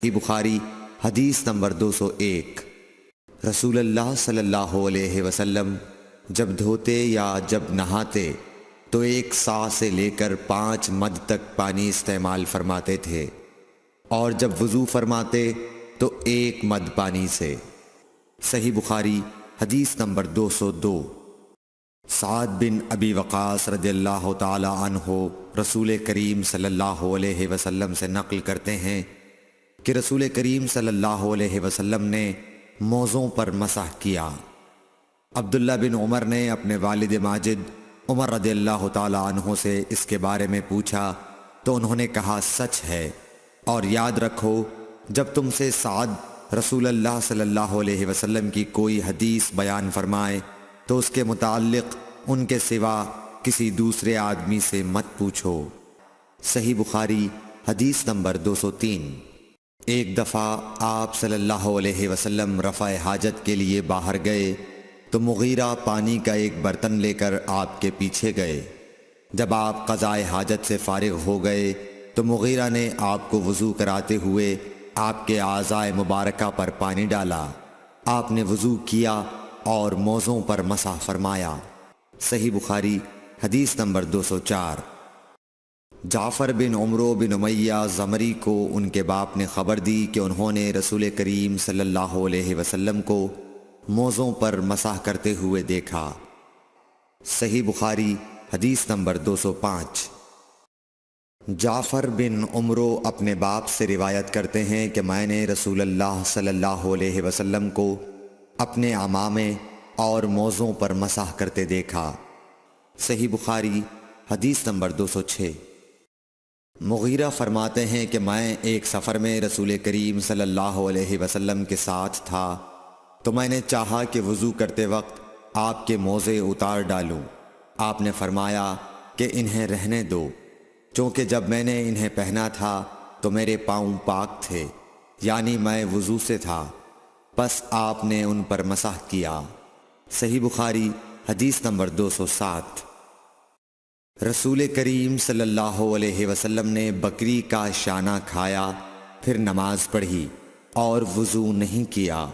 بخاری حدیث نمبر 201۔ رسول اللہ صلی اللہ علیہ وسلم جب دھوتے یا جب نہاتے تو 1 صاع سے لے کر 5 مد تک پانی استعمال فرماتے تھے، اور جب وضو فرماتے تو 1 مد پانی سے۔ صحیح بخاری حدیث نمبر 202۔ سعد بن ابی وقاص رضی اللہ تعالی عنہ رسول کریم صلی اللہ علیہ وسلم سے نقل کرتے ہیں کہ رسول کریم صلی اللہ علیہ وسلم نے موزوں پر مسح کیا۔ عبداللہ بن عمر نے اپنے والد ماجد عمر رضی اللہ تعالی عنہ سے اس کے بارے میں پوچھا تو انہوں نے کہا سچ ہے، اور یاد رکھو جب تم سے سعد رسول اللہ صلی اللہ علیہ وسلم کی کوئی حدیث بیان فرمائے تو اس کے متعلق ان کے سوا کسی دوسرے آدمی سے مت پوچھو۔ صحیح بخاری حدیث نمبر 203۔ ایک دفعہ آپ صلی اللہ علیہ وسلم رفع حاجت کے لیے باہر گئے تو مغیرہ پانی کا ایک برتن لے کر آپ کے پیچھے گئے۔ جب آپ قضائے حاجت سے فارغ ہو گئے تو مغیرہ نے آپ کو وضو کراتے ہوئے آپ کے اعضائے مبارکہ پر پانی ڈالا۔ آپ نے وضو کیا اور موزوں پر مسح فرمایا۔ صحیح بخاری حدیث نمبر 204۔ جعفر بن عمرو بن امیہ زمری کو ان کے باپ نے خبر دی کہ انہوں نے رسول کریم صلی اللہ علیہ وسلم کو موزوں پر مسح کرتے ہوئے دیکھا۔ صحیح بخاری حدیث نمبر 205۔ جعفر بن عمرو اپنے باپ سے روایت کرتے ہیں کہ میں نے رسول اللہ صلی اللہ علیہ وسلم کو اپنے عمامے اور موزوں پر مسح کرتے دیکھا۔ صحیح بخاری حدیث نمبر 206۔ مغیرہ فرماتے ہیں کہ میں ایک سفر میں رسول کریم صلی اللہ علیہ وسلم کے ساتھ تھا تو میں نے چاہا کہ وضو کرتے وقت آپ کے موزے اتار ڈالوں۔ آپ نے فرمایا کہ انہیں رہنے دو، چونکہ جب میں نے انہیں پہنا تھا تو میرے پاؤں پاک تھے، یعنی میں وضو سے تھا، پس آپ نے ان پر مسح کیا۔ صحیح بخاری حدیث نمبر 207۔ رسول کریم صلی اللہ علیہ وسلم نے بکری کا شانہ کھایا، پھر نماز پڑھی اور وضو نہیں کیا۔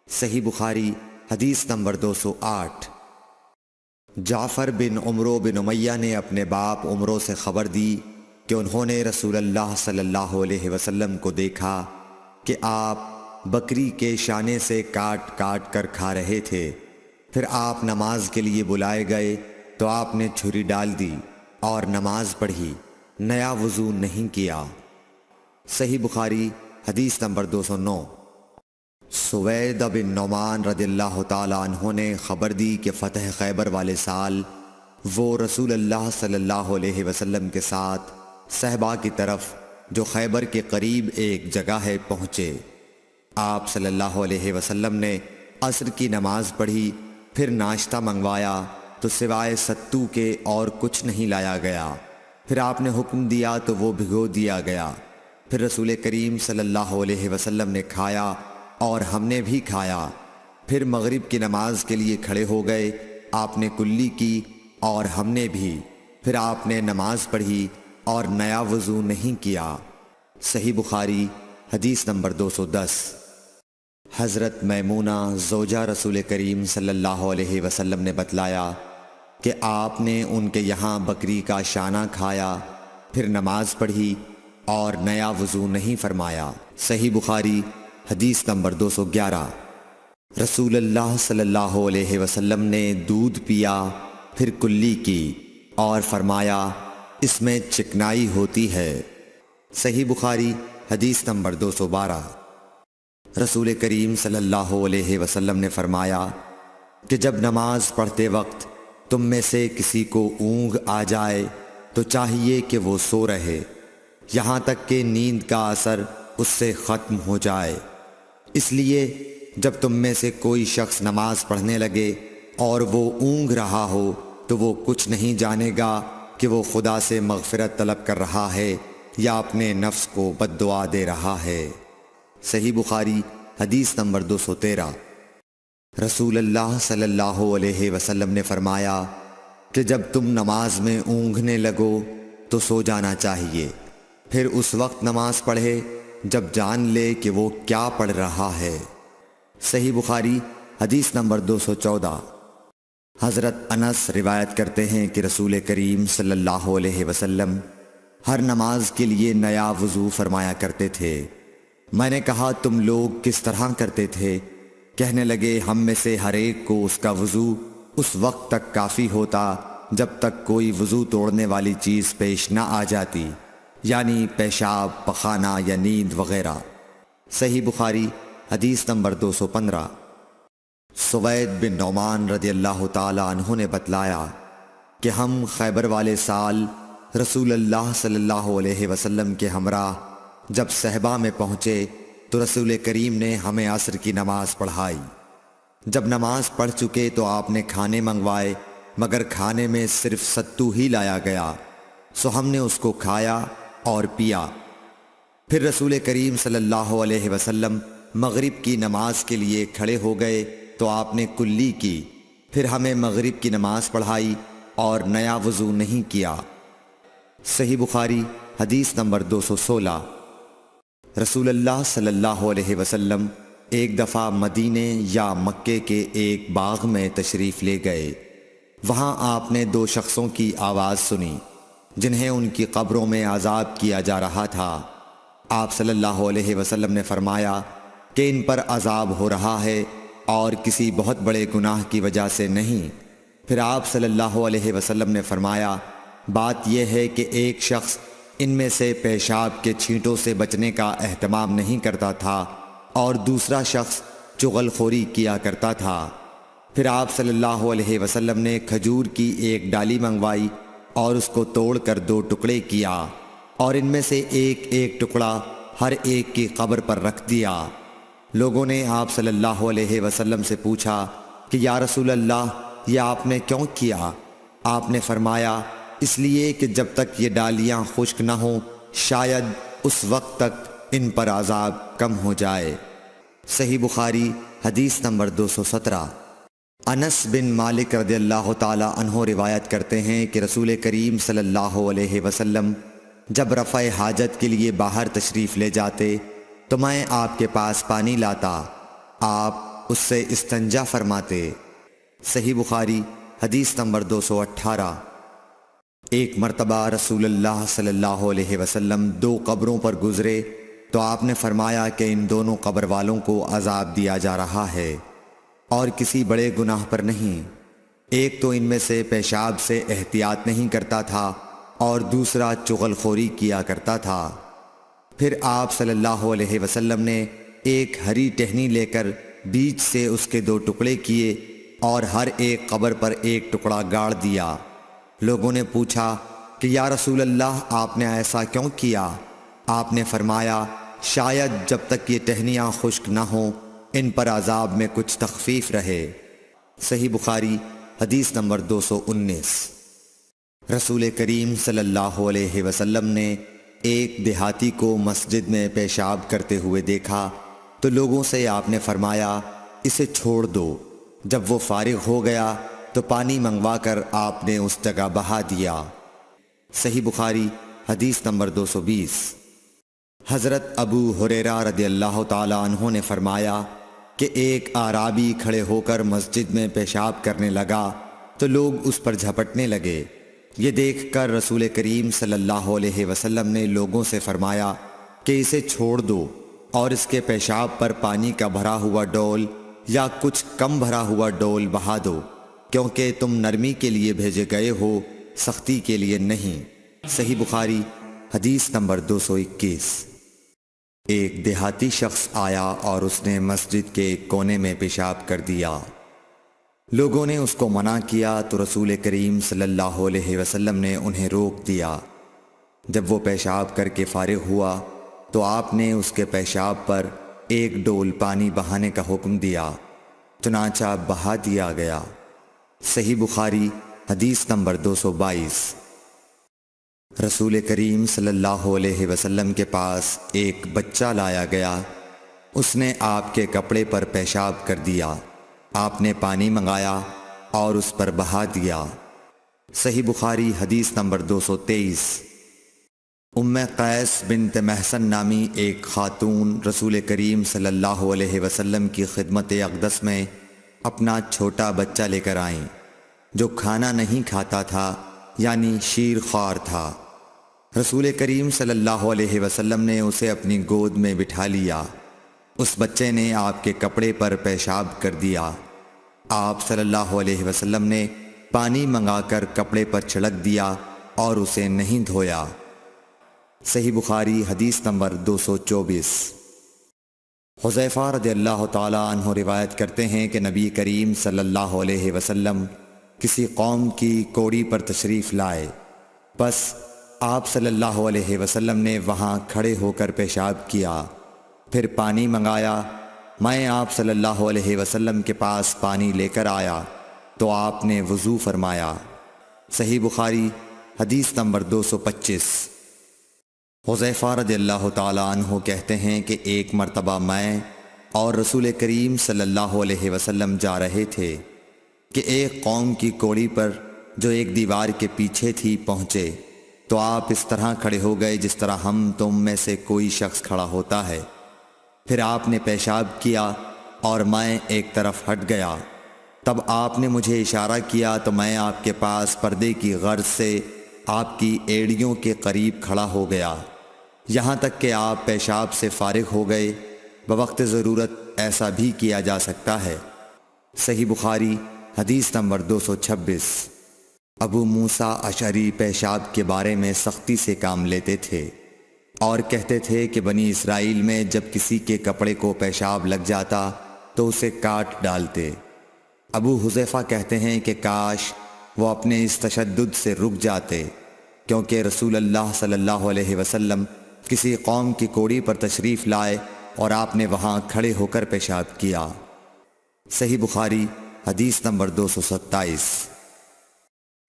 صحیح بخاری حدیث نمبر 208۔ جعفر بن عمرو بن امیہ نے اپنے باپ عمرو سے خبر دی کہ انہوں نے رسول اللہ صلی اللہ علیہ وسلم کو دیکھا کہ آپ بکری کے شانے سے کاٹ کاٹ کر کھا رہے تھے۔ پھر آپ نماز کے لیے بلائے گئے تو آپ نے چھری ڈال دی اور نماز پڑھی، نیا وضو نہیں کیا۔ صحیح بخاری حدیث نمبر 209۔ سوید بن نعمان رضی اللہ تعالی عنہ نے خبر دی کہ فتح خیبر والے سال وہ رسول اللہ صلی اللہ علیہ وسلم کے ساتھ صحبہ کی طرف جو خیبر کے قریب ایک جگہ ہے پہنچے۔ آپ صلی اللہ علیہ وسلم نے عصر کی نماز پڑھی، پھر ناشتہ منگوایا تو سوائے ستو کے اور کچھ نہیں لایا گیا۔ پھر آپ نے حکم دیا تو وہ بھگو دیا گیا۔ پھر رسول کریم صلی اللہ علیہ وسلم نے کھایا اور ہم نے بھی کھایا۔ پھر مغرب کی نماز کے لیے کھڑے ہو گئے، آپ نے کلی کی اور ہم نے بھی۔ پھر آپ نے نماز پڑھی اور نیا وضو نہیں کیا۔ صحیح بخاری حدیث نمبر 210۔ حضرت میمونہ زوجہ رسول کریم صلی اللہ علیہ وسلم نے بتلایا کہ آپ نے ان کے یہاں بکری کا شانہ کھایا، پھر نماز پڑھی اور نیا وضو نہیں فرمایا۔ صحیح بخاری حدیث نمبر 211۔ رسول اللہ صلی اللہ علیہ وسلم نے دودھ پیا، پھر کلی کی اور فرمایا اس میں چکنائی ہوتی ہے۔ صحیح بخاری حدیث نمبر 212۔ رسول کریم صلی اللہ علیہ وسلم نے فرمایا کہ جب نماز پڑھتے وقت تم میں سے کسی کو اونگ آ جائے تو چاہیے کہ وہ سو رہے یہاں تک کہ نیند کا اثر اس سے ختم ہو جائے۔ اس لیے جب تم میں سے کوئی شخص نماز پڑھنے لگے اور وہ اونگ رہا ہو تو وہ کچھ نہیں جانے گا کہ وہ خدا سے مغفرت طلب کر رہا ہے یا اپنے نفس کو بد دعا دے رہا ہے۔ صحیح بخاری حدیث نمبر 213۔ رسول اللہ صلی اللہ علیہ وسلم نے فرمایا کہ جب تم نماز میں اونگنے لگو تو سو جانا چاہیے، پھر اس وقت نماز پڑھے جب جان لے کہ وہ کیا پڑھ رہا ہے۔ صحیح بخاری حدیث نمبر 214۔ حضرت انس روایت کرتے ہیں کہ رسول کریم صلی اللہ علیہ وسلم ہر نماز کے لیے نیا وضو فرمایا کرتے تھے۔ میں نے کہا تم لوگ کس طرح کرتے تھے؟ کہنے لگے ہم میں سے ہر ایک کو اس کا وضو اس وقت تک کافی ہوتا جب تک کوئی وضو توڑنے والی چیز پیش نہ آ جاتی، یعنی پیشاب، پخانہ یا نیند وغیرہ۔ صحیح بخاری حدیث نمبر 215۔ سوید بن نعمان رضی اللہ تعالی عنہ نے بتلایا کہ ہم خیبر والے سال رسول اللہ صلی اللہ علیہ وسلم کے ہمراہ جب صحبہ میں پہنچے تو رسول کریم نے ہمیں عصر کی نماز پڑھائی۔ جب نماز پڑھ چکے تو آپ نے کھانے منگوائے، مگر کھانے میں صرف ستو ہی لایا گیا، سو ہم نے اس کو کھایا اور پیا۔ پھر رسول کریم صلی اللہ علیہ وسلم مغرب کی نماز کے لیے کھڑے ہو گئے تو آپ نے کلی کی، پھر ہمیں مغرب کی نماز پڑھائی اور نیا وضو نہیں کیا۔ صحیح بخاری حدیث نمبر 216۔ رسول اللہ صلی اللہ علیہ وسلم ایک دفعہ مدینے یا مکے کے ایک باغ میں تشریف لے گئے۔ وہاں آپ نے 2 شخصوں کی آواز سنی جنہیں ان کی قبروں میں عذاب کیا جا رہا تھا۔ آپ صلی اللہ علیہ وسلم نے فرمایا کہ ان پر عذاب ہو رہا ہے اور کسی بہت بڑے گناہ کی وجہ سے نہیں۔ پھر آپ صلی اللہ علیہ وسلم نے فرمایا بات یہ ہے کہ ایک شخص ان میں سے پیشاب کے چھینٹوں سے بچنے کا اہتمام نہیں کرتا تھا اور دوسرا شخص چغل خوری کیا کرتا تھا۔ پھر آپ صلی اللہ علیہ وسلم نے کھجور کی ایک ڈالی منگوائی اور اس کو توڑ کر 2 ٹکڑے کیا اور ان میں سے ایک ایک ٹکڑا ہر ایک کی قبر پر رکھ دیا۔ لوگوں نے آپ صلی اللہ علیہ وسلم سے پوچھا کہ یا رسول اللہ یہ آپ نے کیوں کیا؟ آپ نے فرمایا اس لیے کہ جب تک یہ ڈالیاں خشک نہ ہوں شاید اس وقت تک ان پر عذاب کم ہو جائے۔ صحیح بخاری حدیث نمبر 217۔ انس بن مالک رضی اللہ تعالی عنہ روایت کرتے ہیں کہ رسول کریم صلی اللہ علیہ وسلم جب رفع حاجت کے لیے باہر تشریف لے جاتے تو میں آپ کے پاس پانی لاتا، آپ اس سے استنجا فرماتے۔ صحیح بخاری حدیث نمبر 218۔ ایک مرتبہ رسول اللہ صلی اللہ علیہ وسلم 2 قبروں پر گزرے تو آپ نے فرمایا کہ ان دونوں قبر والوں کو عذاب دیا جا رہا ہے اور کسی بڑے گناہ پر نہیں۔ ایک تو ان میں سے پیشاب سے احتیاط نہیں کرتا تھا اور دوسرا چغل خوری کیا کرتا تھا۔ پھر آپ صلی اللہ علیہ وسلم نے ایک ہری ٹہنی لے کر بیچ سے اس کے 2 ٹکڑے کیے اور ہر ایک قبر پر ایک ٹکڑا گاڑ دیا۔ لوگوں نے پوچھا کہ یا رسول اللہ آپ نے ایسا کیوں کیا؟ آپ نے فرمایا شاید جب تک یہ ٹہنیاں خشک نہ ہوں ان پر عذاب میں کچھ تخفیف رہے۔ صحیح بخاری حدیث نمبر 219۔ رسول کریم صلی اللہ علیہ وسلم نے ایک دیہاتی کو مسجد میں پیشاب کرتے ہوئے دیکھا تو لوگوں سے آپ نے فرمایا اسے چھوڑ دو۔ جب وہ فارغ ہو گیا تو پانی منگوا کر آپ نے اس جگہ بہا دیا۔ صحیح بخاری حدیث نمبر 220۔ حضرت ابو ہریرہ رضی اللہ تعالی عنہ نے فرمایا کہ ایک اعرابی کھڑے ہو کر مسجد میں پیشاب کرنے لگا تو لوگ اس پر جھپٹنے لگے۔ یہ دیکھ کر رسول کریم صلی اللہ علیہ وسلم نے لوگوں سے فرمایا کہ اسے چھوڑ دو اور اس کے پیشاب پر پانی کا بھرا ہوا ڈول یا کچھ کم بھرا ہوا ڈول بہا دو، کیونکہ تم نرمی کے لیے بھیجے گئے ہو، سختی کے لیے نہیں۔ صحیح بخاری حدیث نمبر 221۔ ایک دیہاتی شخص آیا اور اس نے مسجد کے ایک کونے میں پیشاب کر دیا۔ لوگوں نے اس کو منع کیا تو رسول کریم صلی اللہ علیہ وسلم نے انہیں روک دیا۔ جب وہ پیشاب کر کے فارغ ہوا تو آپ نے اس کے پیشاب پر ایک ڈول پانی بہانے کا حکم دیا، چنانچہ بہا دیا گیا۔ صحیح بخاری حدیث نمبر 222۔ رسول کریم صلی اللہ علیہ وسلم کے پاس ایک بچہ لایا گیا، اس نے آپ کے کپڑے پر پیشاب کر دیا۔ آپ نے پانی منگایا اور اس پر بہا دیا۔ صحیح بخاری حدیث نمبر 223۔ قیس بنت محسن نامی ایک خاتون رسول کریم صلی اللہ علیہ وسلم کی خدمت اقدس میں اپنا چھوٹا بچہ لے کر آئیں جو کھانا نہیں کھاتا تھا، یعنی شیر خوار تھا۔ رسول کریم صلی اللہ علیہ وسلم نے اسے اپنی گود میں بٹھا لیا۔ اس بچے نے آپ کے کپڑے پر پیشاب کر دیا۔ آپ صلی اللہ علیہ وسلم نے پانی منگا کر کپڑے پر چھڑک دیا اور اسے نہیں دھویا۔ صحیح بخاری حدیث نمبر 224۔ حذیفہ رضی اللہ تعالی عنہ روایت کرتے ہیں کہ نبی کریم صلی اللہ علیہ وسلم کسی قوم کی کوڑی پر تشریف لائے، بس آپ صلی اللہ علیہ وسلم نے وہاں کھڑے ہو کر پیشاب کیا، پھر پانی منگایا۔ میں آپ صلی اللہ علیہ وسلم کے پاس پانی لے کر آیا تو آپ نے وضو فرمایا۔ صحیح بخاری حدیث نمبر 225۔ حذیفہ رضی اللہ تعالیٰ عنہ کہتے ہیں کہ ایک مرتبہ میں اور رسول کریم صلی اللہ علیہ وسلم جا رہے تھے کہ ایک قوم کی کوڑی پر جو ایک دیوار کے پیچھے تھی پہنچے تو آپ اس طرح کھڑے ہو گئے جس طرح ہم تم میں سے کوئی شخص کھڑا ہوتا ہے۔ پھر آپ نے پیشاب کیا اور میں ایک طرف ہٹ گیا۔ تب آپ نے مجھے اشارہ کیا تو میں آپ کے پاس پردے کی غرض سے آپ کی ایڑیوں کے قریب کھڑا ہو گیا، یہاں تک کہ آپ پیشاب سے فارغ ہو گئے۔ بوقت ضرورت ایسا بھی کیا جا سکتا ہے۔ صحیح بخاری حدیث نمبر 226۔ ابو موسیٰ اشعری پیشاب کے بارے میں سختی سے کام لیتے تھے اور کہتے تھے کہ بنی اسرائیل میں جب کسی کے کپڑے کو پیشاب لگ جاتا تو اسے کاٹ ڈالتے۔ ابو حذیفہ کہتے ہیں کہ کاش وہ اپنے اس تشدد سے رک جاتے، کیونکہ رسول اللہ صلی اللہ علیہ وسلم کسی قوم کی کوڑی پر تشریف لائے اور آپ نے وہاں کھڑے ہو کر پیشاب کیا۔ صحیح بخاری حدیث نمبر 227۔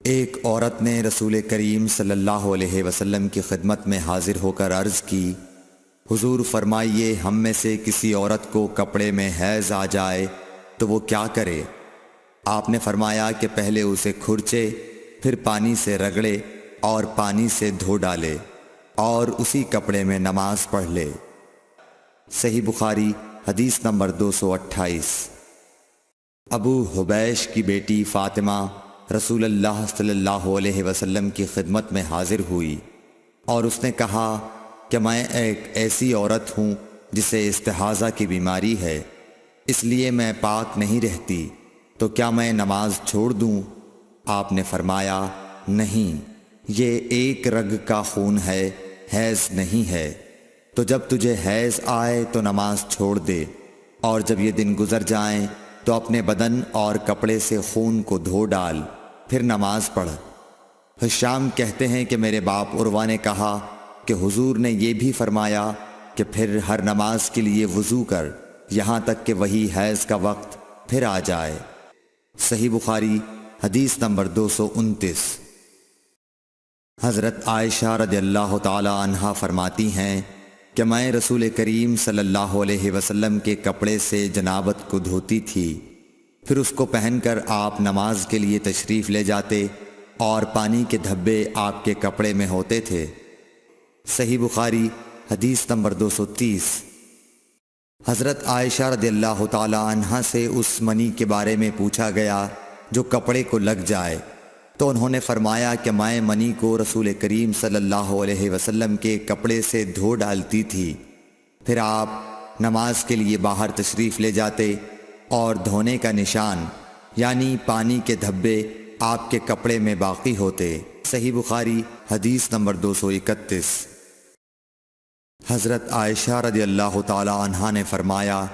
ایک عورت نے رسول کریم صلی اللہ علیہ وسلم کی خدمت میں حاضر ہو کر عرض کی، حضور فرمائیے ہم میں سے کسی عورت کو کپڑے میں حیض آ جائے تو وہ کیا کرے؟ آپ نے فرمایا کہ پہلے اسے کھرچے، پھر پانی سے رگڑے اور پانی سے دھو ڈالے اور اسی کپڑے میں نماز پڑھ لے۔ صحیح بخاری حدیث نمبر 228۔ ابو حبیش کی بیٹی فاطمہ رسول اللہ صلی اللہ علیہ وسلم کی خدمت میں حاضر ہوئی اور اس نے کہا کہ میں ایک ایسی عورت ہوں جسے استحاضہ کی بیماری ہے، اس لیے میں پاک نہیں رہتی، تو کیا میں نماز چھوڑ دوں؟ آپ نے فرمایا نہیں، یہ ایک رگ کا خون ہے، حیض نہیں ہے، تو جب تجھے حیض آئے تو نماز چھوڑ دے، اور جب یہ دن گزر جائیں تو اپنے بدن اور کپڑے سے خون کو دھو ڈال، پھر نماز پڑھ۔ ہشام کہتے ہیں کہ میرے باپ عروہ نے کہا کہ حضور نے یہ بھی فرمایا کہ پھر ہر نماز کے لیے وضو کر یہاں تک کہ وہی حیض کا وقت پھر آ جائے۔ صحیح بخاری حدیث نمبر 229۔ حضرت عائشہ رضی اللہ تعالی عنہا فرماتی ہیں کہ میں رسول کریم صلی اللہ علیہ وسلم کے کپڑے سے جنابت کو دھوتی تھی، پھر اس کو پہن کر آپ نماز کے لیے تشریف لے جاتے اور پانی کے دھبے آپ کے کپڑے میں ہوتے تھے۔ صحیح بخاری حدیث نمبر 230۔ حضرت عائشہ رضی اللہ تعالی عنہا سے اس منی کے بارے میں پوچھا گیا جو کپڑے کو لگ جائے، تو انہوں نے فرمایا کہ میں منی کو رسول کریم صلی اللہ علیہ وسلم کے کپڑے سے دھو ڈالتی تھی، پھر آپ نماز کے لیے باہر تشریف لے جاتے اور دھونے کا نشان یعنی پانی کے دھبے آپ کے کپڑے میں باقی ہوتے۔ صحیح بخاری حدیث نمبر 231۔ حضرت عائشہ رضی اللہ تعالی عنہا نے فرمایا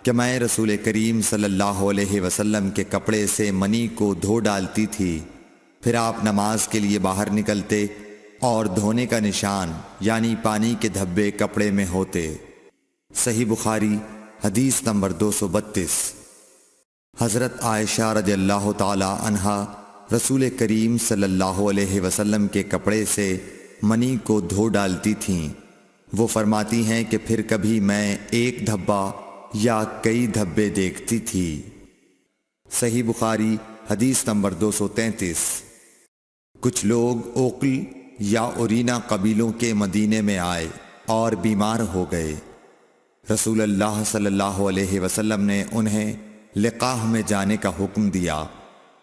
کہ میں رسول کریم صلی اللہ علیہ وسلم کے کپڑے سے منی کو دھو ڈالتی تھی، پھر آپ نماز کے لیے باہر نکلتے اور دھونے کا نشان یعنی پانی کے دھبے کپڑے میں ہوتے۔ صحیح بخاری حدیث نمبر 232۔ حضرت عائشہ رضی اللہ تعالی عنہا رسول کریم صلی اللہ علیہ وسلم کے کپڑے سے منی کو دھو ڈالتی تھیں۔ وہ فرماتی ہیں کہ پھر کبھی میں ایک دھبا یا کئی دھبے دیکھتی تھی۔ صحیح بخاری حدیث نمبر 233۔ کچھ لوگ اوقل یا اورینا قبیلوں کے مدینے میں آئے اور بیمار ہو گئے۔ رسول اللہ صلی اللہ علیہ وسلم نے انہیں لقاح میں جانے کا حکم دیا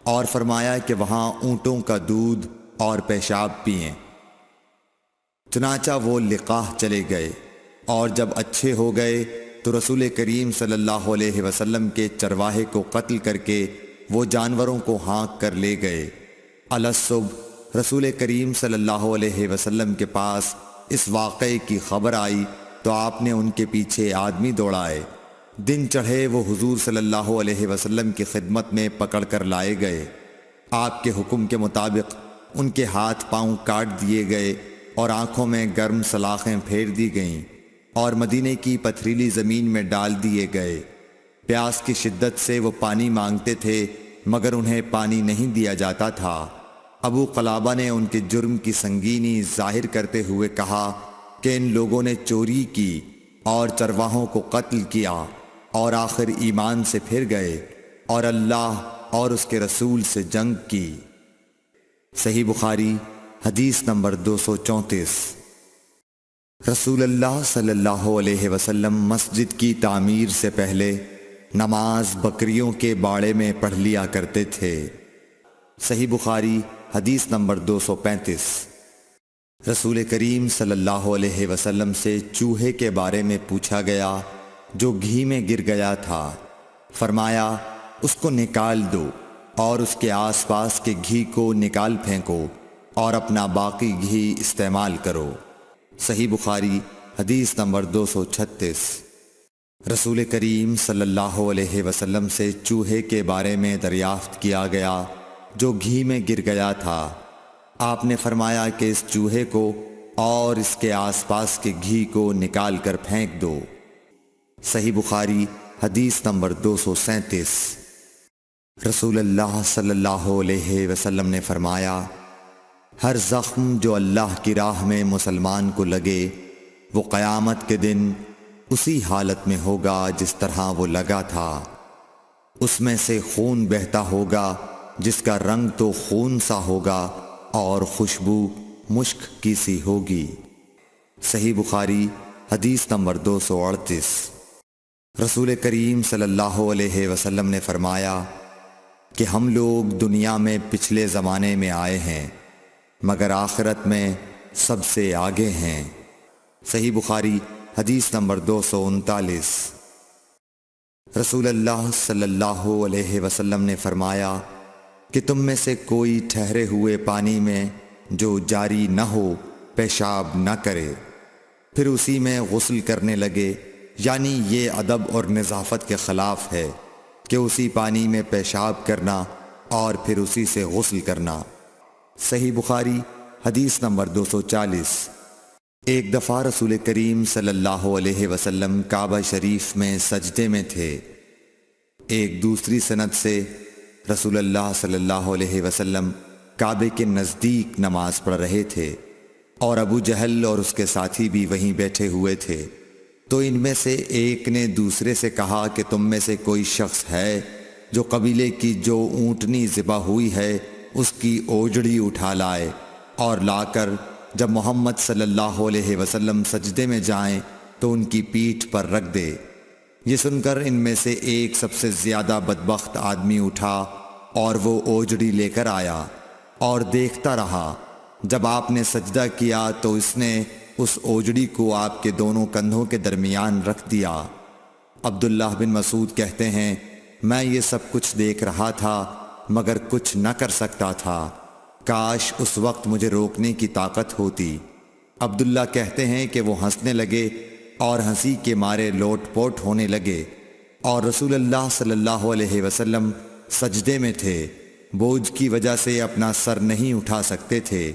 اور فرمایا کہ وہاں اونٹوں کا دودھ اور پیشاب پئیں۔ چنانچہ وہ لقاح چلے گئے، اور جب اچھے ہو گئے تو رسول کریم صلی اللہ علیہ وسلم کے چرواہے کو قتل کر کے وہ جانوروں کو ہانک کر لے گئے۔ الصبح رسول کریم صلی اللہ علیہ وسلم کے پاس اس واقعے کی خبر آئی تو آپ نے ان کے پیچھے آدمی دوڑائے۔ دن چڑھے وہ حضور صلی اللہ علیہ وسلم کی خدمت میں پکڑ کر لائے گئے۔ آپ کے حکم کے مطابق ان کے ہاتھ پاؤں کاٹ دیے گئے اور آنکھوں میں گرم سلاخیں پھیر دی گئیں اور مدینے کی پتھریلی زمین میں ڈال دیے گئے۔ پیاس کی شدت سے وہ پانی مانگتے تھے مگر انہیں پانی نہیں دیا جاتا تھا۔ ابو قلابہ نے ان کے جرم کی سنگینی ظاہر کرتے ہوئے کہا کہ ان لوگوں نے چوری کی اور چرواہوں کو قتل کیا اور آخر ایمان سے پھر گئے اور اللہ اور اس کے رسول سے جنگ کی۔ صحیح بخاری حدیث نمبر 234۔ رسول اللہ صلی اللہ علیہ وسلم مسجد کی تعمیر سے پہلے نماز بکریوں کے باڑے میں پڑھ لیا کرتے تھے۔ صحیح بخاری حدیث نمبر 235۔ رسول کریم صلی اللہ علیہ وسلم سے چوہے کے بارے میں پوچھا گیا جو گھی میں گر گیا تھا۔ فرمایا اس کو نکال دو اور اس کے آس پاس کے گھی کو نکال پھینکو اور اپنا باقی گھی استعمال کرو۔ صحیح بخاری حدیث نمبر 236۔ رسول کریم صلی اللہ علیہ وسلم سے چوہے کے بارے میں دریافت کیا گیا جو گھی میں گر گیا تھا۔ آپ نے فرمایا کہ اس چوہے کو اور اس کے آس پاس کے گھی کو نکال کر پھینک دو۔ صحیح بخاری حدیث نمبر 237۔ رسول اللہ صلی اللہ علیہ وسلم نے فرمایا ہر زخم جو اللہ کی راہ میں مسلمان کو لگے وہ قیامت کے دن اسی حالت میں ہوگا جس طرح وہ لگا تھا۔ اس میں سے خون بہتا ہوگا جس کا رنگ تو خون سا ہوگا اور خوشبو مشک کی سی ہوگی۔ صحیح بخاری حدیث نمبر 238۔ رسول کریم صلی اللہ علیہ وسلم نے فرمایا کہ ہم لوگ دنیا میں پچھلے زمانے میں آئے ہیں مگر آخرت میں سب سے آگے ہیں۔ صحیح بخاری حدیث نمبر 239۔ رسول اللہ صلی اللہ علیہ وسلم نے فرمایا کہ تم میں سے کوئی ٹھہرے ہوئے پانی میں جو جاری نہ ہو پیشاب نہ کرے پھر اسی میں غسل کرنے لگے، یعنی یہ ادب اور نظافت کے خلاف ہے کہ اسی پانی میں پیشاب کرنا اور پھر اسی سے غسل کرنا۔ صحیح بخاری حدیث نمبر 240۔ ایک دفعہ رسول کریم صلی اللہ علیہ وسلم کعبہ شریف میں سجدے میں تھے۔ ایک دوسری سند سے رسول اللہ صلی اللہ علیہ وسلم کعبے کے نزدیک نماز پڑھ رہے تھے اور ابو جہل اور اس کے ساتھی بھی وہیں بیٹھے ہوئے تھے، تو ان میں سے ایک نے دوسرے سے کہا کہ تم میں سے کوئی شخص ہے جو قبیلے کی جو اونٹنی ذبح ہوئی ہے اس کی اوجڑی اٹھا لائے اور لا کر جب محمد صلی اللہ علیہ وسلم سجدے میں جائیں تو ان کی پیٹھ پر رکھ دے۔ یہ سن کر ان میں سے ایک سب سے زیادہ بدبخت آدمی اٹھا اور وہ اوجڑی لے کر آیا اور دیکھتا رہا۔ جب آپ نے سجدہ کیا تو اس نے اس اوجڑی کو آپ کے دونوں کندھوں کے درمیان رکھ دیا۔ عبداللہ بن مسعود کہتے ہیں میں یہ سب کچھ دیکھ رہا تھا مگر کچھ نہ کر سکتا تھا، کاش اس وقت مجھے روکنے کی طاقت ہوتی۔ عبداللہ کہتے ہیں کہ وہ ہنسنے لگے اور ہنسی کے مارے لوٹ پوٹ ہونے لگے اور رسول اللہ صلی اللہ علیہ وسلم سجدے میں تھے، بوجھ کی وجہ سے اپنا سر نہیں اٹھا سکتے تھے،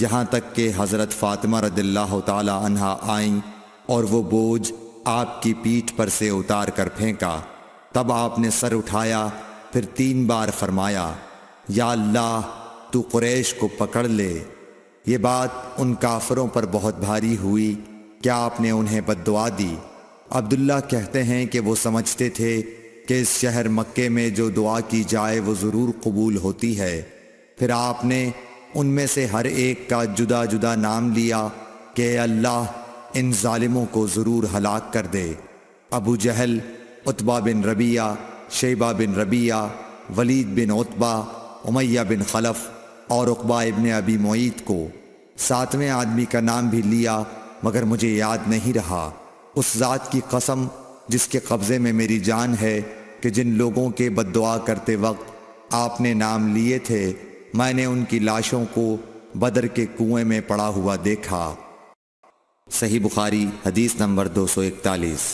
یہاں تک کہ حضرت فاطمہ رضی اللہ تعالی عنہا آئیں اور وہ بوجھ آپ کی پیٹھ پر سے اتار کر پھینکا۔ تب آپ نے سر اٹھایا، پھر 3 بار فرمایا یا اللہ تو قریش کو پکڑ لے۔ یہ بات ان کافروں پر بہت بھاری ہوئی کہ آپ نے انہیں بد دعا دی۔ عبداللہ کہتے ہیں کہ وہ سمجھتے تھے کہ اس شہر مکے میں جو دعا کی جائے وہ ضرور قبول ہوتی ہے، پھر آپ نے ان میں سے ہر ایک کا جدا جدا نام لیا کہ اے اللہ ان ظالموں کو ضرور ہلاک کر دے۔ ابو جہل، عتبہ بن ربیعہ، شیبہ بن ربیعہ، ولید بن عتبہ، امیہ بن خلف اور عقبہ ابن ابی معیط کو۔ ساتویں آدمی کا نام بھی لیا مگر مجھے یاد نہیں رہا۔ اس ذات کی قسم جس کے قبضے میں میری جان ہے کہ جن لوگوں کے بد دعا کرتے وقت آپ نے نام لیے تھے میں نے ان کی لاشوں کو بدر کے کنویں میں پڑا ہوا دیکھا۔ صحیح بخاری حدیث نمبر 241۔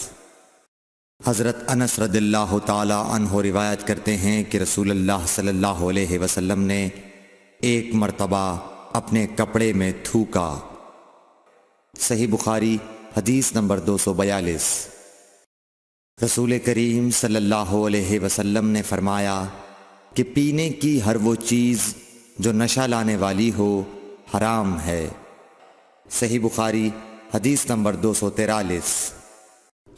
حضرت انس رضی اللہ تعالی عنہ روایت کرتے ہیں کہ رسول اللہ صلی اللہ علیہ وسلم نے ایک مرتبہ اپنے کپڑے میں تھوکا۔ صحیح بخاری حدیث نمبر 242۔ رسول کریم صلی اللہ علیہ وسلم نے فرمایا کہ پینے کی ہر وہ چیز جو نشہ لانے والی ہو حرام ہے۔ صحیح بخاری حدیث نمبر 243۔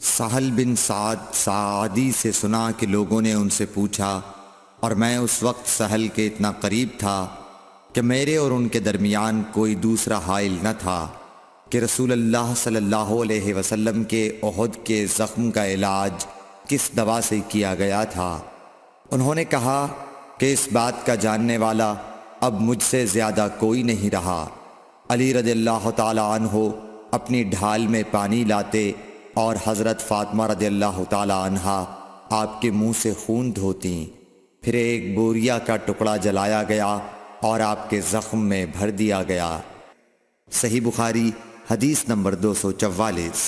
سہل بن سعد سعدی سے سنا کہ لوگوں نے ان سے پوچھا اور میں اس وقت سہل کے اتنا قریب تھا کہ میرے اور ان کے درمیان کوئی دوسرا حائل نہ تھا کہ رسول اللہ صلی اللہ علیہ وسلم کے احد کے زخم کا علاج کس دوا سے کیا گیا تھا۔ انہوں نے کہا کہ اس بات کا جاننے والا اب مجھ سے زیادہ کوئی نہیں رہا۔ علی رضی اللہ تعالی عنہ اپنی ڈھال میں پانی لاتے اور حضرت فاطمہ رضی اللہ تعالی عنہا آپ کے منہ سے خون دھوتیں، پھر ایک بوریا کا ٹکڑا جلایا گیا اور آپ کے زخم میں بھر دیا گیا۔ صحیح بخاری حدیث نمبر 244۔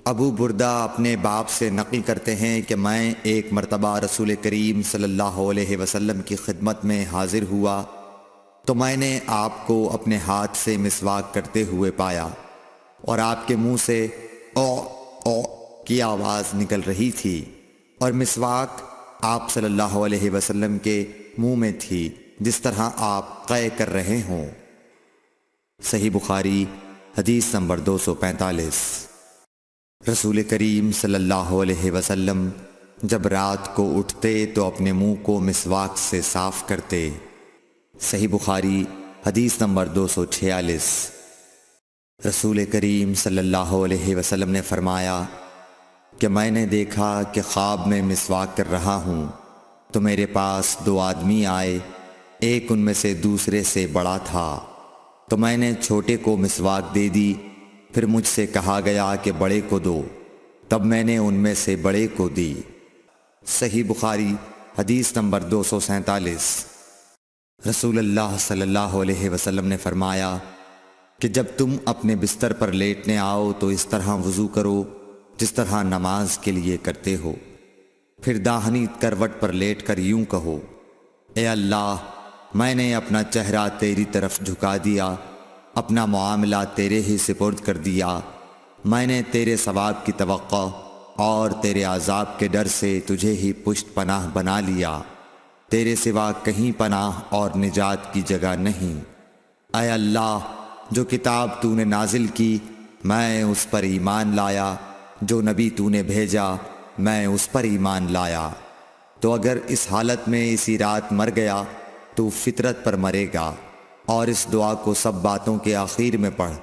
ابو بردہ اپنے باپ سے نقل کرتے ہیں کہ میں ایک مرتبہ رسول کریم صلی اللہ علیہ وسلم کی خدمت میں حاضر ہوا تو میں نے آپ کو اپنے ہاتھ سے مسواک کرتے ہوئے پایا اور آپ کے منہ سے او او کی آواز نکل رہی تھی اور مسواک آپ صلی اللہ علیہ وسلم کے منہ میں تھی جس طرح آپ قے کر رہے ہوں۔ صحیح بخاری حدیث نمبر 245۔ رسول کریم صلی اللہ علیہ وسلم جب رات کو اٹھتے تو اپنے منہ کو مسواک سے صاف کرتے۔ صحیح بخاری حدیث نمبر 246۔ رسول کریم صلی اللہ علیہ وسلم نے فرمایا کہ میں نے دیکھا کہ خواب میں مسواک کر رہا ہوں تو میرے پاس دو آدمی آئے، ایک ان میں سے دوسرے سے بڑا تھا تو میں نے چھوٹے کو مسواک دے دی، پھر مجھ سے کہا گیا کہ بڑے کو دو، تب میں نے ان میں سے بڑے کو دی۔ صحیح بخاری حدیث نمبر 247۔ رسول اللہ صلی اللہ علیہ وسلم نے فرمایا کہ جب تم اپنے بستر پر لیٹنے آؤ تو اس طرح وضو کرو جس طرح نماز کے لیے کرتے ہو، پھر داہنی کروٹ پر لیٹ کر یوں کہو، اے اللہ میں نے اپنا چہرہ تیری طرف جھکا دیا، اپنا معاملہ تیرے ہی سپرد کر دیا، میں نے تیرے ثواب کی توقع اور تیرے عذاب کے ڈر سے تجھے ہی پشت پناہ بنا لیا، تیرے سوا کہیں پناہ اور نجات کی جگہ نہیں۔ اے اللہ جو کتاب تو نے نازل کی میں اس پر ایمان لایا، جو نبی تو نے بھیجا میں اس پر ایمان لایا، تو اگر اس حالت میں اسی رات مر گیا تو فطرت پر مرے گا، اور اس دعا کو سب باتوں کے آخر میں پڑھ۔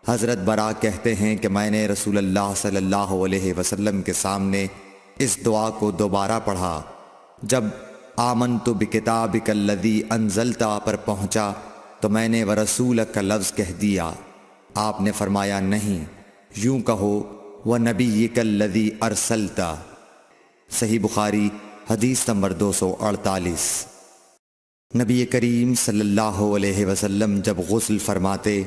حضرت برا کہتے ہیں کہ میں نے رسول اللہ صلی اللہ علیہ وسلم کے سامنے اس دعا کو دوبارہ پڑھا، جب آمنت بکتابک الذی انزلت پر پہنچا تو میں نے ورسولک کا لفظ کہہ دیا۔ آپ نے فرمایا نہیں، یوں کہو ونبیک الذی ارسلت۔ صحیح بخاری حدیث نمبر 248۔ نبی کریم صلی اللہ علیہ وسلم جب غسل فرماتے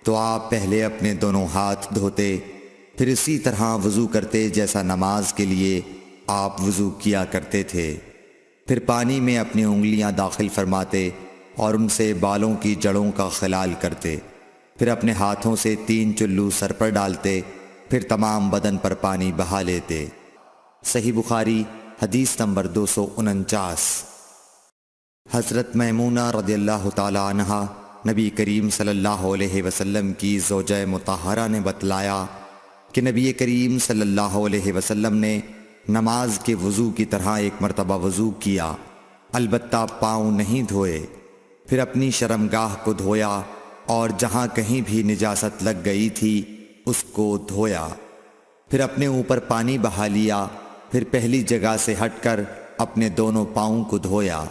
تو آپ پہلے اپنے دونوں ہاتھ دھوتے، پھر اسی طرح وضو کرتے جیسا نماز کے لیے آپ وضو کیا کرتے تھے، پھر پانی میں اپنی انگلیاں داخل فرماتے اور ان سے بالوں کی جڑوں کا خلال کرتے، پھر اپنے ہاتھوں سے 3 چلو سر پر ڈالتے، پھر تمام بدن پر پانی بہا لیتے۔ صحیح بخاری حدیث نمبر 249۔ حضرت میمونہ رضی اللہ تعالی عنہا نبی کریم صلی اللہ علیہ وسلم کی زوجہ مطہرہ نے بتلایا کہ نبی کریم صلی اللہ علیہ وسلم نے نماز کے وضو کی طرح ایک مرتبہ وضو کیا، البتہ پاؤں نہیں دھوئے۔ پھر اپنی شرمگاہ کو دھویا اور جہاں کہیں بھی نجاست لگ گئی تھی اس کو دھویا، پھر اپنے اوپر پانی بہا لیا، پھر پہلی جگہ سے ہٹ کر اپنے دونوں پاؤں کو دھویا۔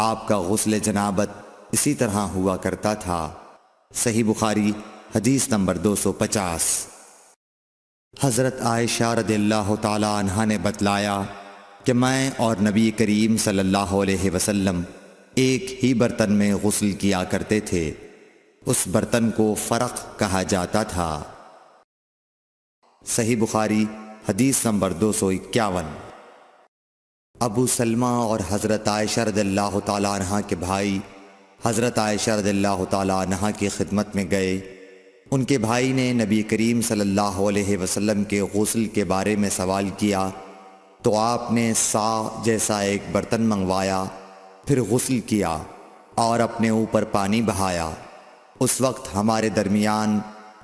آپ کا غسل جنابت اسی طرح ہوا کرتا تھا۔ صحیح بخاری حدیث نمبر 250۔ حضرت عائشہ رضی اللہ تعالی عنہا نے بتلایا کہ میں اور نبی کریم صلی اللہ علیہ وسلم ایک ہی برتن میں غسل کیا کرتے تھے، اس برتن کو فرق کہا جاتا تھا۔ صحیح بخاری حدیث نمبر 251۔ ابو سلمہ اور حضرت عائشہ رضی اللہ تعالی عنہا کے بھائی حضرت عائشہ رضی اللہ تعالی عنہا کی خدمت میں گئے۔ ان کے بھائی نے نبی کریم صلی اللہ علیہ وسلم کے غسل کے بارے میں سوال کیا تو آپ نے سا جیسا ایک برتن منگوایا، پھر غسل کیا اور اپنے اوپر پانی بہایا۔ اس وقت ہمارے درمیان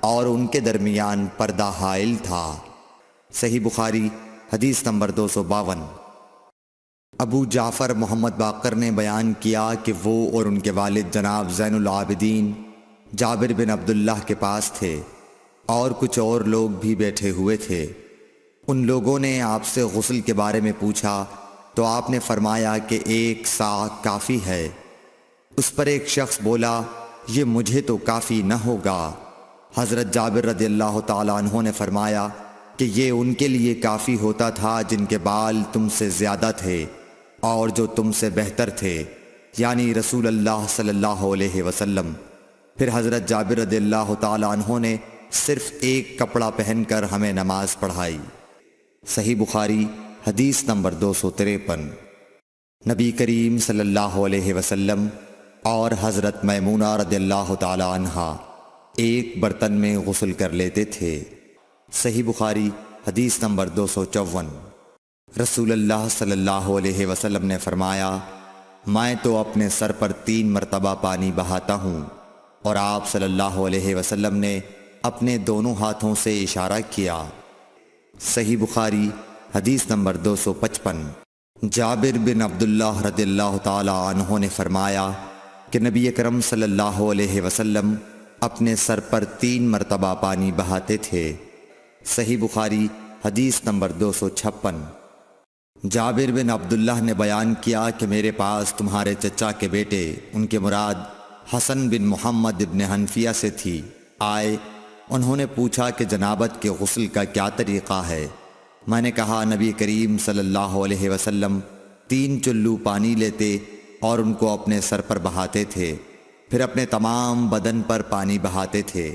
اور ان کے درمیان پردہ حائل تھا۔ صحیح بخاری حدیث نمبر 252۔ ابو جعفر محمد باقر نے بیان کیا کہ وہ اور ان کے والد جناب زین العابدین جابر بن عبداللہ کے پاس تھے اور کچھ اور لوگ بھی بیٹھے ہوئے تھے۔ ان لوگوں نے آپ سے غسل کے بارے میں پوچھا تو آپ نے فرمایا کہ 1 سا کافی ہے۔ اس پر ایک شخص بولا، یہ مجھے تو کافی نہ ہوگا۔ حضرت جابر رضی اللہ تعالیٰ عنہ نے فرمایا کہ یہ ان کے لیے کافی ہوتا تھا جن کے بال تم سے زیادہ تھے اور جو تم سے بہتر تھے، یعنی رسول اللہ صلی اللہ علیہ وسلم۔ پھر حضرت جابر رضی اللہ تعالیٰ عنہ نے صرف ایک کپڑا پہن کر ہمیں نماز پڑھائی۔ صحیح بخاری حدیث نمبر 253۔ نبی کریم صلی اللہ علیہ وسلم اور حضرت میمونہ رضی اللہ تعالیٰ عنہا ایک برتن میں غسل کر لیتے تھے۔ صحیح بخاری حدیث نمبر 254۔ رسول اللہ صلی اللہ علیہ وسلم نے فرمایا، میں تو اپنے سر پر 3 مرتبہ پانی بہاتا ہوں، اور آپ صلی اللہ علیہ وسلم نے اپنے دونوں ہاتھوں سے اشارہ کیا۔ صحیح بخاری حدیث نمبر 255۔ جابر بن عبداللہ رضی اللہ تعالی عنہ نے فرمایا کہ نبی اکرم صلی اللہ علیہ وسلم اپنے سر پر 3 مرتبہ پانی بہاتے تھے۔ صحیح بخاری حدیث نمبر 256۔ جابر بن عبداللہ نے بیان کیا کہ میرے پاس تمہارے چچا کے بیٹے، ان کے مراد حسن بن محمد ابن حنفیہ سے تھی، آئے۔ انہوں نے پوچھا کہ جنابت کے غسل کا کیا طریقہ ہے؟ میں نے کہا، نبی کریم صلی اللہ علیہ وسلم 3 چلو پانی لیتے اور ان کو اپنے سر پر بہاتے تھے، پھر اپنے تمام بدن پر پانی بہاتے تھے۔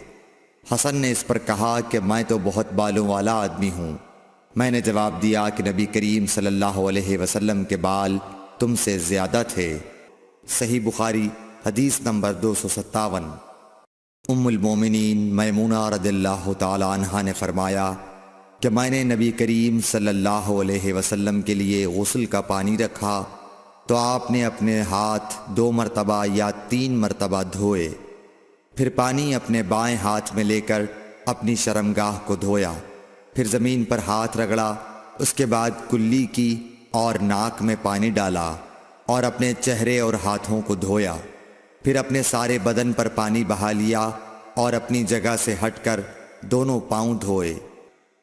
حسن نے اس پر کہا کہ میں تو بہت بالوں والا آدمی ہوں۔ میں نے جواب دیا کہ نبی کریم صلی اللہ علیہ وسلم کے بال تم سے زیادہ تھے۔ صحیح بخاری حدیث نمبر 257۔ ام المومنین میمونہ رضی اللہ تعالی عنہا نے فرمایا کہ میں نے نبی کریم صلی اللہ علیہ وسلم کے لیے غسل کا پانی رکھا تو آپ نے اپنے ہاتھ 2 مرتبہ یا 3 مرتبہ دھوئے، پھر پانی اپنے بائیں ہاتھ میں لے کر اپنی شرمگاہ کو دھویا، پھر زمین پر ہاتھ رگڑا، اس کے بعد کلی کی اور ناک میں پانی ڈالا اور اپنے چہرے اور ہاتھوں کو دھویا، پھر اپنے سارے بدن پر پانی بہا لیا اور اپنی جگہ سے ہٹ کر دونوں پاؤں دھوئے۔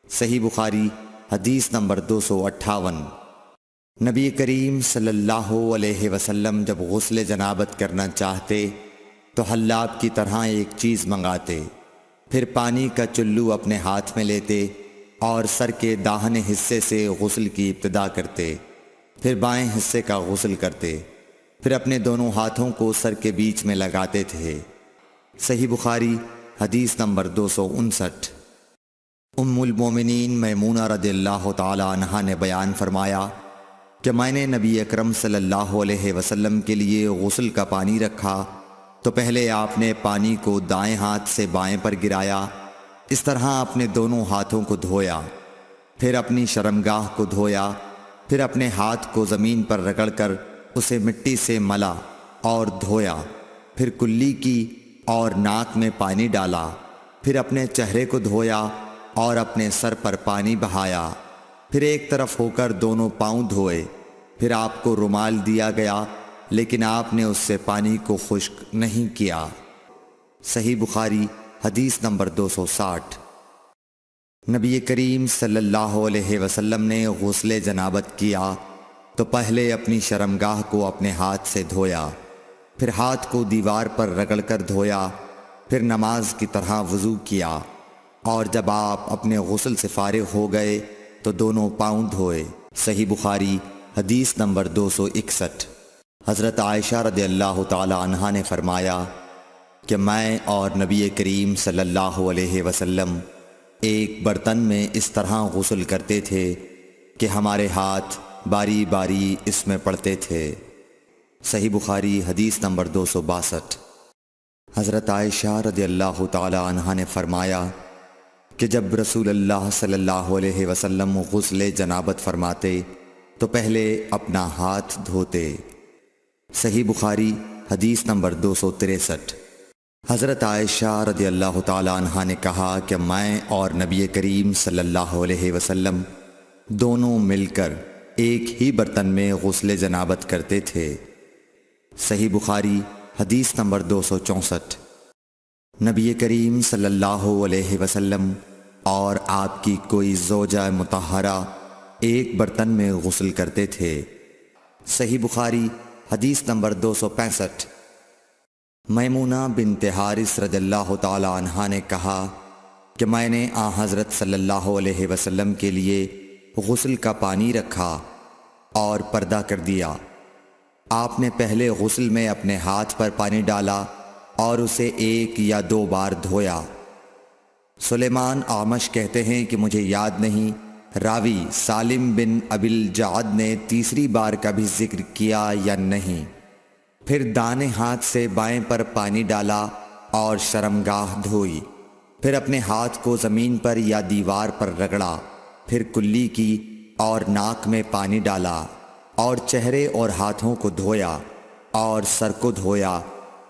صحیح بخاری حدیث نمبر 258۔ نبی کریم صلی اللہ علیہ وسلم جب غسل جنابت کرنا چاہتے تو حلاب کی طرح ایک چیز منگاتے، پھر پانی کا چلو اپنے ہاتھ میں لیتے اور سر کے داہنے حصے سے غسل کی ابتدا کرتے، پھر بائیں حصے کا غسل کرتے، پھر اپنے دونوں ہاتھوں کو سر کے بیچ میں لگاتے تھے۔ صحیح بخاری حدیث نمبر 259۔ ام المومنین میمونہ رضی اللہ تعالی عنہا نے بیان فرمایا کہ میں نے نبی اکرم صلی اللہ علیہ وسلم کے لیے غسل کا پانی رکھا تو پہلے آپ نے پانی کو دائیں ہاتھ سے بائیں پر گرایا، اس طرح اپنے دونوں ہاتھوں کو دھویا، پھر اپنی شرمگاہ کو دھویا، پھر اپنے ہاتھ کو زمین پر رگڑ کر اسے مٹی سے ملا اور دھویا، پھر کلی کی اور ناک میں پانی ڈالا، پھر اپنے چہرے کو دھویا اور اپنے سر پر پانی بہایا، پھر ایک طرف ہو کر دونوں پاؤں دھوئے، پھر آپ کو رومال دیا گیا لیکن آپ نے اس سے پانی کو خشک نہیں کیا۔ صحیح بخاری حدیث نمبر 260۔ نبی کریم صلی اللہ علیہ وسلم نے غسل جنابت کیا تو پہلے اپنی شرمگاہ کو اپنے ہاتھ سے دھویا، پھر ہاتھ کو دیوار پر رگڑ کر دھویا، پھر نماز کی طرح وضو کیا، اور جب آپ اپنے غسل سے فارغ ہو گئے تو دونوں پاؤں دھوئے۔ صحیح بخاری حدیث نمبر 261۔ حضرت عائشہ رضی اللہ تعالی عنہا نے فرمایا کہ میں اور نبی کریم صلی اللہ علیہ وسلم ایک برتن میں اس طرح غسل کرتے تھے کہ ہمارے ہاتھ باری باری اس میں پڑتے تھے۔ صحیح بخاری حدیث نمبر 262۔ حضرت عائشہ رضی اللہ تعالی عنہا نے فرمایا کہ جب رسول اللہ صلی اللہ علیہ وسلم غسل جنابت فرماتے تو پہلے اپنا ہاتھ دھوتے۔ صحیح بخاری حدیث نمبر 263۔ حضرت عائشہ رضی اللہ تعالی عنہا نے کہا کہ میں اور نبی کریم صلی اللہ علیہ وسلم دونوں مل کر ایک ہی برتن میں غسل جنابت کرتے تھے۔ صحیح بخاری حدیث نمبر 264۔ نبی کریم صلی اللہ علیہ وسلم اور آپ کی کوئی زوجہ مطہرہ ایک برتن میں غسل کرتے تھے۔ صحیح بخاری حدیث نمبر 265۔ میمونہ بنت حارث رضی اللہ تعالی عنہا نے کہا کہ میں نے حضرت صلی اللہ علیہ وسلم کے لیے غسل کا پانی رکھا اور پردہ کر دیا۔ آپ نے پہلے غسل میں اپنے ہاتھ پر پانی ڈالا اور اسے 1 یا 2 بار دھویا۔ سلیمان اعمش کہتے ہیں کہ مجھے یاد نہیں راوی سالم بن ابی الجعد نے تیسری بار کا بھی ذکر کیا یا نہیں۔ پھر دانے ہاتھ سے بائیں پر پانی ڈالا اور شرمگاہ دھوئی، پھر اپنے ہاتھ کو زمین پر یا دیوار پر رگڑا، پھر کلی کی اور ناک میں پانی ڈالا اور چہرے اور ہاتھوں کو دھویا اور سر کو دھویا،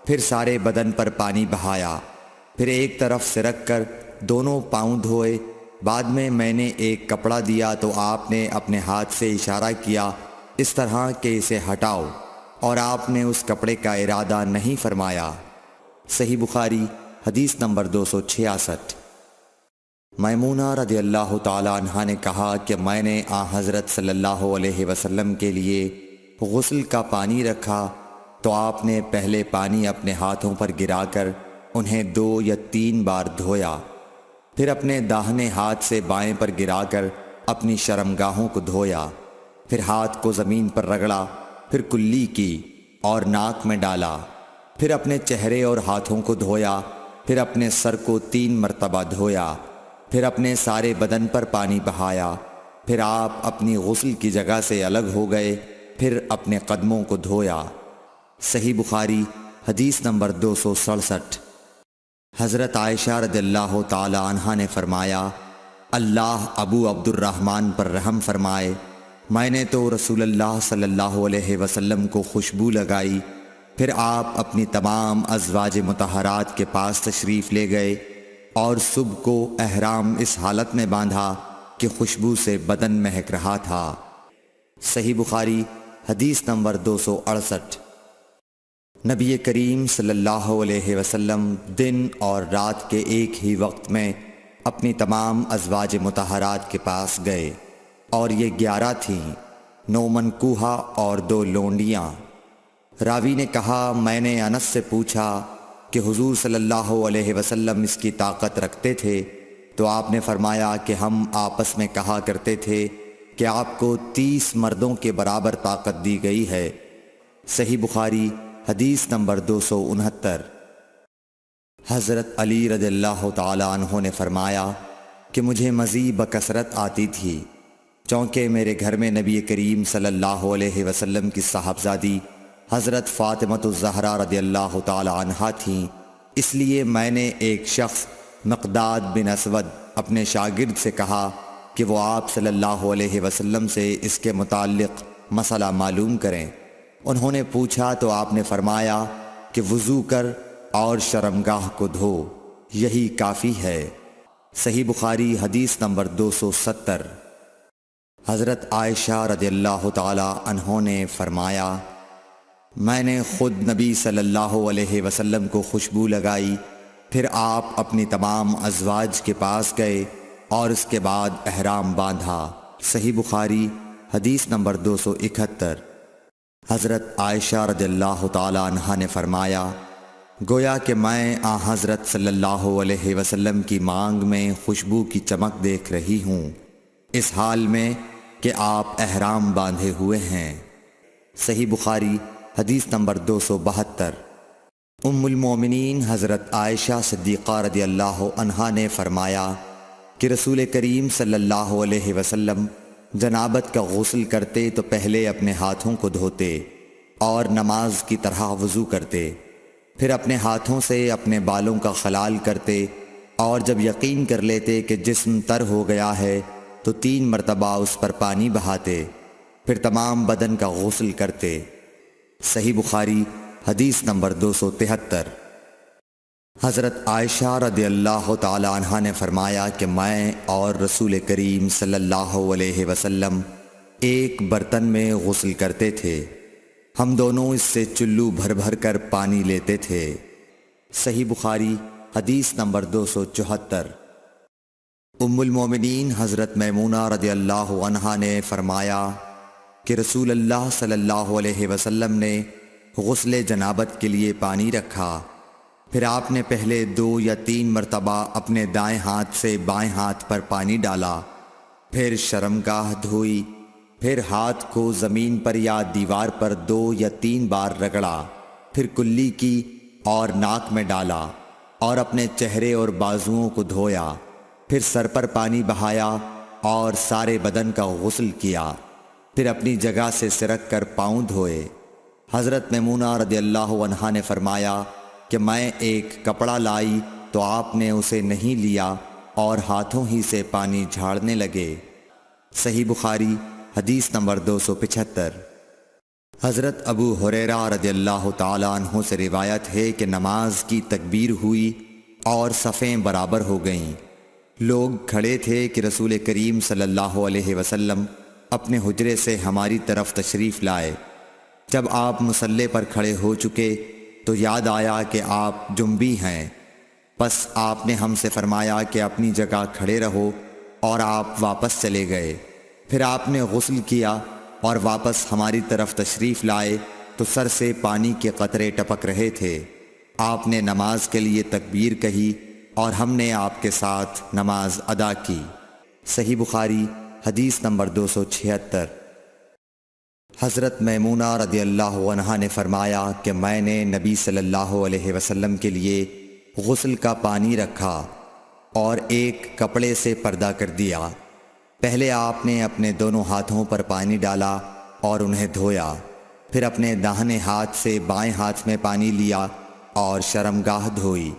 پھر سارے بدن پر پانی بہایا، پھر ایک طرف سے رکھ کر دونوں پاؤں دھوئے۔ بعد میں نے ایک کپڑا دیا تو آپ نے اپنے ہاتھ سے اشارہ کیا اس طرح کہ اسے ہٹاؤ، اور آپ نے اس کپڑے کا ارادہ نہیں فرمایا۔ صحیح بخاری حدیث نمبر 266۔ میمونہ رضی اللہ تعالی عنہا نے کہا کہ میں نے حضرت صلی اللہ علیہ وسلم کے لیے غسل کا پانی رکھا تو آپ نے پہلے پانی اپنے ہاتھوں پر گرا کر انہیں 2 یا 3 بار دھویا، پھر اپنے داہنے ہاتھ سے بائیں پر گرا کر اپنی شرمگاہوں کو دھویا، پھر ہاتھ کو زمین پر رگڑا، پھر کلی کی اور ناک میں ڈالا، پھر اپنے چہرے اور ہاتھوں کو دھویا، پھر اپنے سر کو 3 مرتبہ دھویا، پھر اپنے سارے بدن پر پانی بہایا، پھر آپ اپنی غسل کی جگہ سے الگ ہو گئے، پھر اپنے قدموں کو دھویا۔ صحیح بخاری حدیث نمبر 267۔ حضرت عائشہ رضی اللہ تعالی عنہا نے فرمایا اللہ ابو عبد الرحمن پر رحم فرمائے، میں نے تو رسول اللہ صلی اللہ علیہ وسلم کو خوشبو لگائی، پھر آپ اپنی تمام ازواج مطہرات کے پاس تشریف لے گئے اور صبح کو احرام اس حالت میں باندھا کہ خوشبو سے بدن مہک رہا تھا۔ صحیح بخاری حدیث نمبر 268۔ نبی کریم صلی اللہ علیہ وسلم دن اور رات کے ایک ہی وقت میں اپنی تمام ازواج مطہرات کے پاس گئے، اور یہ 11 تھیں، 9 منکوحہ اور 2 لونڈیاں۔ راوی نے کہا میں نے انس سے پوچھا کہ حضور صلی اللہ علیہ وسلم اس کی طاقت رکھتے تھے تو آپ نے فرمایا کہ ہم آپس میں کہا کرتے تھے کہ آپ کو 30 مردوں کے برابر طاقت دی گئی ہے۔ صحیح بخاری حدیث نمبر 269۔ حضرت علی رضی اللہ تعالی عنہ نے فرمایا کہ مجھے مزی بکثرت آتی تھی، چونکہ میرے گھر میں نبی کریم صلی اللہ علیہ وسلم کی صاحبزادی حضرت فاطمۃ الزہرا رضی اللہ تعالی عنہا تھیں، اس لیے میں نے ایک شخص مقداد بن اسود اپنے شاگرد سے کہا کہ وہ آپ صلی اللہ علیہ وسلم سے اس کے متعلق مسئلہ معلوم کریں۔ انہوں نے پوچھا تو آپ نے فرمایا کہ وضو کر اور شرمگاہ کو دھو، یہی کافی ہے۔ صحیح بخاری حدیث نمبر 270۔ حضرت عائشہ رضی اللہ تعالی عنہ نے فرمایا میں نے خود نبی صلی اللہ علیہ وسلم کو خوشبو لگائی، پھر آپ اپنی تمام ازواج کے پاس گئے اور اس کے بعد احرام باندھا۔ صحیح بخاری حدیث نمبر 271۔ حضرت عائشہ رضی اللہ تعالی عنہا نے فرمایا، گویا کہ میں حضرت صلی اللہ علیہ وسلم کی مانگ میں خوشبو کی چمک دیکھ رہی ہوں، اس حال میں کہ آپ احرام باندھے ہوئے ہیں۔ صحیح بخاری حدیث نمبر 272۔ ام المومنین حضرت عائشہ صدیقہ رضی اللہ عنہا نے فرمایا کہ رسول کریم صلی اللہ علیہ وسلم جنابت کا غسل کرتے تو پہلے اپنے ہاتھوں کو دھوتے اور نماز کی طرح وضو کرتے، پھر اپنے ہاتھوں سے اپنے بالوں کا خلال کرتے، اور جب یقین کر لیتے کہ جسم تر ہو گیا ہے تو 3 مرتبہ اس پر پانی بہاتے، پھر تمام بدن کا غسل کرتے۔ صحیح بخاری حدیث نمبر 273۔ حضرت عائشہ رضی اللہ تعالی عنہا نے فرمایا کہ میں اور رسول کریم صلی اللہ علیہ وسلم ایک برتن میں غسل کرتے تھے، ہم دونوں اس سے چلو بھر بھر کر پانی لیتے تھے۔ صحیح بخاری حدیث نمبر 274۔ ام المومنین حضرت میمونہ رضی اللہ عنہا نے فرمایا کہ رسول اللہ صلی اللہ علیہ وسلم نے غسل جنابت کے لیے پانی رکھا، پھر آپ نے پہلے 2 یا 3 مرتبہ اپنے دائیں ہاتھ سے بائیں ہاتھ پر پانی ڈالا، پھر شرمگاہ دھوئی، پھر ہاتھ کو زمین پر یا دیوار پر 2 یا 3 بار رگڑا، پھر کلی کی اور ناک میں ڈالا اور اپنے چہرے اور بازوؤں کو دھویا، پھر سر پر پانی بہایا اور سارے بدن کا غسل کیا، پھر اپنی جگہ سے سرک کر پاؤں دھوئے۔ حضرت میمونہ رضی اللہ عنہا نے فرمایا کہ میں ایک کپڑا لائی تو آپ نے اسے نہیں لیا اور ہاتھوں ہی سے پانی جھاڑنے لگے۔ صحیح بخاری حدیث نمبر 275۔ حضرت ابو ہریرہ رضی اللہ تعالی عنہ سے روایت ہے کہ نماز کی تکبیر ہوئی اور صفیں برابر ہو گئیں، لوگ کھڑے تھے کہ رسول کریم صلی اللہ علیہ وسلم اپنے حجرے سے ہماری طرف تشریف لائے۔ جب آپ مصلی پر کھڑے ہو چکے تو یاد آیا کہ آپ جنبی ہیں، پس آپ نے ہم سے فرمایا کہ اپنی جگہ کھڑے رہو، اور آپ واپس چلے گئے۔ پھر آپ نے غسل کیا اور واپس ہماری طرف تشریف لائے تو سر سے پانی کے قطرے ٹپک رہے تھے۔ آپ نے نماز کے لیے تکبیر کہی اور ہم نے آپ کے ساتھ نماز ادا کی۔ صحیح بخاری حدیث نمبر 276۔ حضرت میمونہ رضی اللہ عنہا نے فرمایا کہ میں نے نبی صلی اللہ علیہ وسلم کے لیے غسل کا پانی رکھا اور ایک کپڑے سے پردہ کر دیا۔ پہلے آپ نے اپنے دونوں ہاتھوں پر پانی ڈالا اور انہیں دھویا، پھر اپنے داہنے ہاتھ سے بائیں ہاتھ میں پانی لیا اور شرمگاہ دھوئی،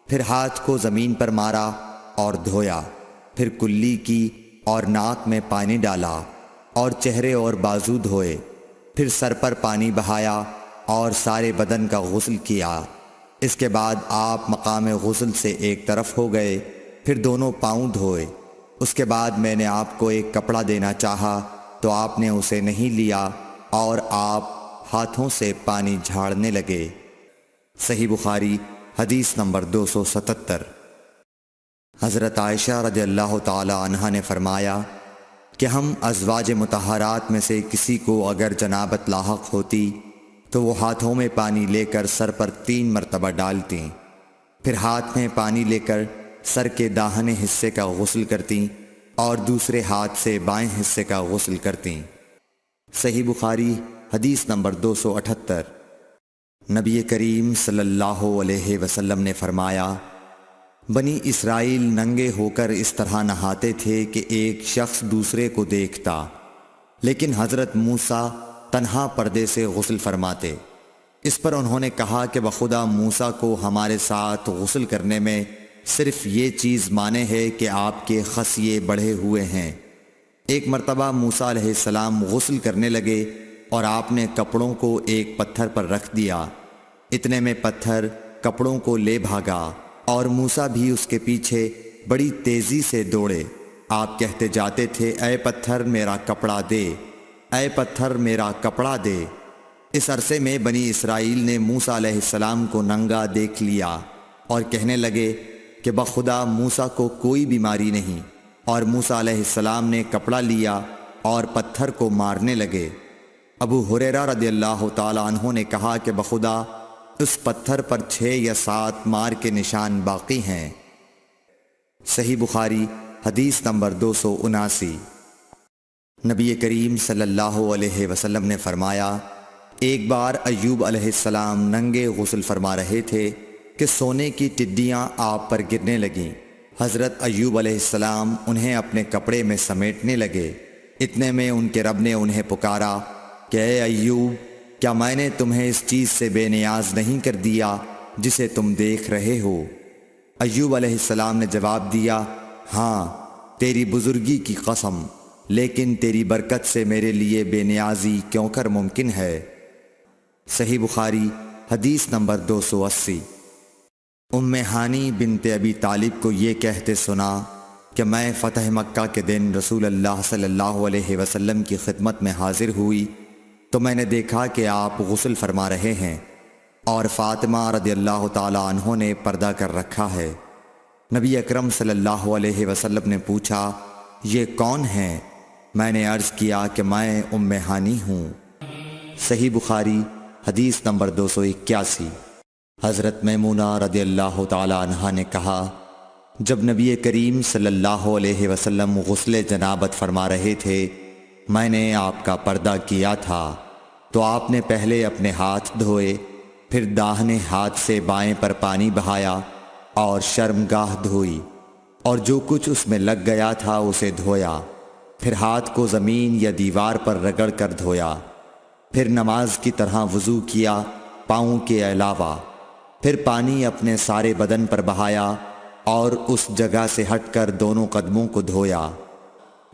پھر ہاتھ کو زمین پر مارا اور دھویا، پھر کلی کی اور ناک میں پانی ڈالا اور چہرے اور بازو دھوئے، پھر سر پر پانی بہایا اور سارے بدن کا غسل کیا۔ اس کے بعد آپ مقام غسل سے ایک طرف ہو گئے، پھر دونوں پاؤں دھوئے۔ اس کے بعد میں نے آپ کو ایک کپڑا دینا چاہا تو آپ نے اسے نہیں لیا اور آپ ہاتھوں سے پانی جھاڑنے لگے۔ صحیح بخاری حدیث نمبر 277۔ حضرت عائشہ رضی اللہ تعالی عنہا نے فرمایا کہ ہم ازواج مطہرات میں سے کسی کو اگر جنابت لاحق ہوتی تو وہ ہاتھوں میں پانی لے کر سر پر 3 مرتبہ ڈالتیں، پھر ہاتھ میں پانی لے کر سر کے داہنے حصے کا غسل کرتیں اور دوسرے ہاتھ سے بائیں حصے کا غسل کرتیں۔ صحیح بخاری حدیث نمبر 278۔ نبی کریم صلی اللہ علیہ وسلم نے فرمایا، بنی اسرائیل ننگے ہو کر اس طرح نہاتے تھے کہ ایک شخص دوسرے کو دیکھتا، لیکن حضرت موسیٰ تنہا پردے سے غسل فرماتے۔ اس پر انہوں نے کہا کہ بخدا موسیٰ کو ہمارے ساتھ غسل کرنے میں صرف یہ چیز مانے ہے کہ آپ کے خصیے بڑھے ہوئے ہیں۔ ایک مرتبہ موسیٰ علیہ السلام غسل کرنے لگے اور آپ نے کپڑوں کو ایک پتھر پر رکھ دیا، اتنے میں پتھر کپڑوں کو لے بھاگا اور موسیٰ بھی اس کے پیچھے بڑی تیزی سے دوڑے۔ آپ کہتے جاتے تھے، اے پتھر میرا کپڑا دے، اے پتھر میرا کپڑا دے۔ اس عرصے میں بنی اسرائیل نے موسیٰ علیہ السلام کو ننگا دیکھ لیا اور کہنے لگے کہ بخدا موسیٰ کو کوئی بیماری نہیں، اور موسیٰ علیہ السلام نے کپڑا لیا اور پتھر کو مارنے لگے۔ ابو ہریرہ رضی اللہ تعالیٰ عنہ نے کہا کہ بخدا اس پتھر پر 6 یا 7 مار کے نشان باقی ہیں۔ صحیح بخاری حدیث نمبر 279۔ نبی کریم صلی اللہ علیہ وسلم نے فرمایا، ایک بار ایوب علیہ السلام ننگے غسل فرما رہے تھے کہ سونے کی ٹڈیاں آپ پر گرنے لگیں۔ حضرت ایوب علیہ السلام انہیں اپنے کپڑے میں سمیٹنے لگے۔ اتنے میں ان کے رب نے انہیں پکارا کہ اے ایوب، کیا میں نے تمہیں اس چیز سے بے نیاز نہیں کر دیا جسے تم دیکھ رہے ہو؟ ایوب علیہ السلام نے جواب دیا، ہاں تیری بزرگی کی قسم، لیکن تیری برکت سے میرے لیے بے نیازی کیوں کر ممکن ہے۔ صحیح بخاری حدیث نمبر 280۔ ام ہانی بنت ابی طالب کو یہ کہتے سنا کہ میں فتح مکہ کے دن رسول اللہ صلی اللہ علیہ وسلم کی خدمت میں حاضر ہوئی تو میں نے دیکھا کہ آپ غسل فرما رہے ہیں اور فاطمہ رضی اللہ تعالی عنہ نے پردہ کر رکھا ہے۔ نبی اکرم صلی اللہ علیہ وسلم نے پوچھا، یہ کون ہیں؟ میں نے عرض کیا کہ میں ام ہانی ہوں۔ صحیح بخاری حدیث نمبر 281۔ حضرت میمونہ رضی اللہ تعالی عنہا نے کہا، جب نبی کریم صلی اللہ علیہ وسلم غسل جنابت فرما رہے تھے میں نے آپ کا پردہ کیا تھا تو آپ نے پہلے اپنے ہاتھ دھوئے، پھر داہنے ہاتھ سے بائیں پر پانی بہایا اور شرمگاہ دھوئی اور جو کچھ اس میں لگ گیا تھا اسے دھویا، پھر ہاتھ کو زمین یا دیوار پر رگڑ کر دھویا، پھر نماز کی طرح وضو کیا پاؤں کے علاوہ، پھر پانی اپنے سارے بدن پر بہایا اور اس جگہ سے ہٹ کر دونوں قدموں کو دھویا۔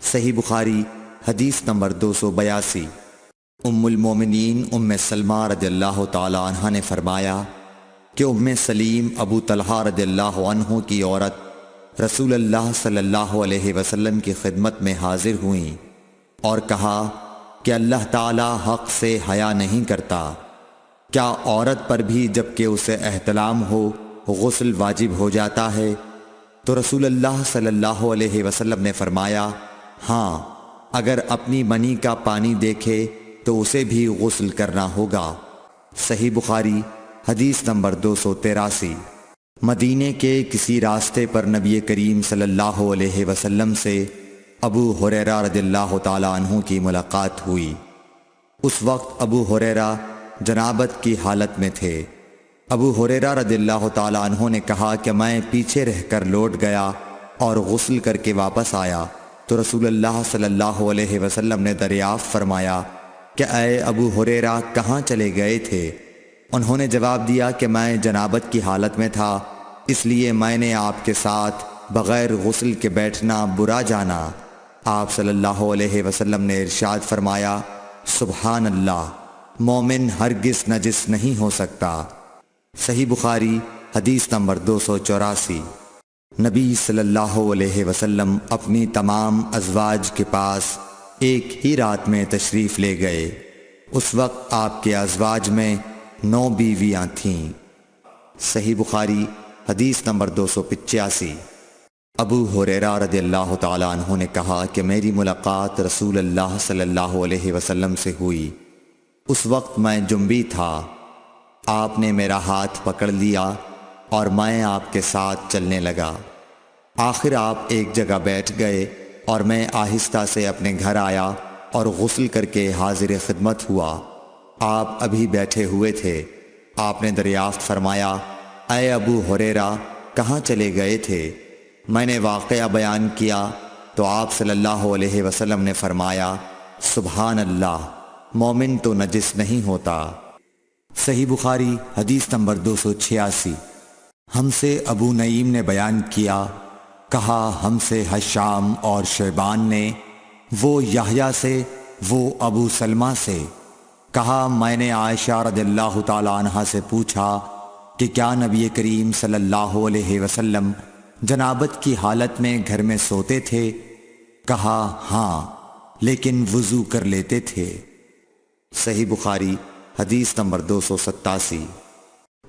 صحیح بخاری حدیث نمبر 282۔ ام المومنین ام سلمہ رضی اللہ تعالی عنہ نے فرمایا کہ ام سلیم ابو طلحہ رضی اللہ عنہ کی عورت رسول اللہ صلی اللہ علیہ وسلم کی خدمت میں حاضر ہوئیں اور کہا کہ اللہ تعالی حق سے حیا نہیں کرتا، کیا عورت پر بھی جبکہ اسے احتلام ہو غسل واجب ہو جاتا ہے؟ تو رسول اللہ صلی اللہ علیہ وسلم نے فرمایا، ہاں اگر اپنی منی کا پانی دیکھے تو اسے بھی غسل کرنا ہوگا۔ صحیح بخاری حدیث نمبر 283۔ مدینے کے کسی راستے پر نبی کریم صلی اللہ علیہ وسلم سے ابو ہریرہ رضی اللہ تعالی عنہ کی ملاقات ہوئی۔ اس وقت ابو ہریرہ جنابت کی حالت میں تھے۔ ابو ہریرہ رضی اللہ تعالی عنہ نے کہا کہ میں پیچھے رہ کر لوٹ گیا اور غسل کر کے واپس آیا تو رسول اللہ صلی اللہ علیہ وسلم نے دریافت فرمایا کہ اے ابو ہریرہ کہاں چلے گئے تھے؟ انہوں نے جواب دیا کہ میں جنابت کی حالت میں تھا، اس لیے میں نے آپ کے ساتھ بغیر غسل کے بیٹھنا برا جانا۔ آپ صلی اللہ علیہ وسلم نے ارشاد فرمایا، سبحان اللہ، مومن ہرگز نجس نہیں ہو سکتا۔ صحیح بخاری حدیث نمبر 284۔ نبی صلی اللہ علیہ وسلم اپنی تمام ازواج کے پاس ایک ہی رات میں تشریف لے گئے۔ اس وقت آپ کے ازواج میں 9 بیویاں تھیں۔ صحیح بخاری حدیث نمبر 285۔ ابو ہریرہ رضی اللہ تعالی عنہ نے کہا کہ میری ملاقات رسول اللہ صلی اللہ علیہ وسلم سے ہوئی۔ اس وقت میں جنبی تھا، آپ نے میرا ہاتھ پکڑ لیا اور میں آپ کے ساتھ چلنے لگا۔ آخر آپ ایک جگہ بیٹھ گئے اور میں آہستہ سے اپنے گھر آیا اور غسل کر کے حاضر خدمت ہوا۔ آپ ابھی بیٹھے ہوئے تھے۔ آپ نے دریافت فرمایا، اے ابو ہریرہ کہاں چلے گئے تھے؟ میں نے واقعہ بیان کیا تو آپ صلی اللہ علیہ وسلم نے فرمایا، سبحان اللہ، مومن تو نجس نہیں ہوتا۔ صحیح بخاری حدیث نمبر 286۔ ہم سے ابو نعیم نے بیان کیا، کہا ہم سے حشام اور شیبان نے، وہ یحییٰ سے، وہ ابو سلمہ سے، کہا میں نے عائشہ رضی اللہ تعالی عنہا سے پوچھا کہ کیا نبی کریم صلی اللہ علیہ وسلم جنابت کی حالت میں گھر میں سوتے تھے؟ کہا ہاں، لیکن وضو کر لیتے تھے۔ صحیح بخاری حدیث نمبر 287۔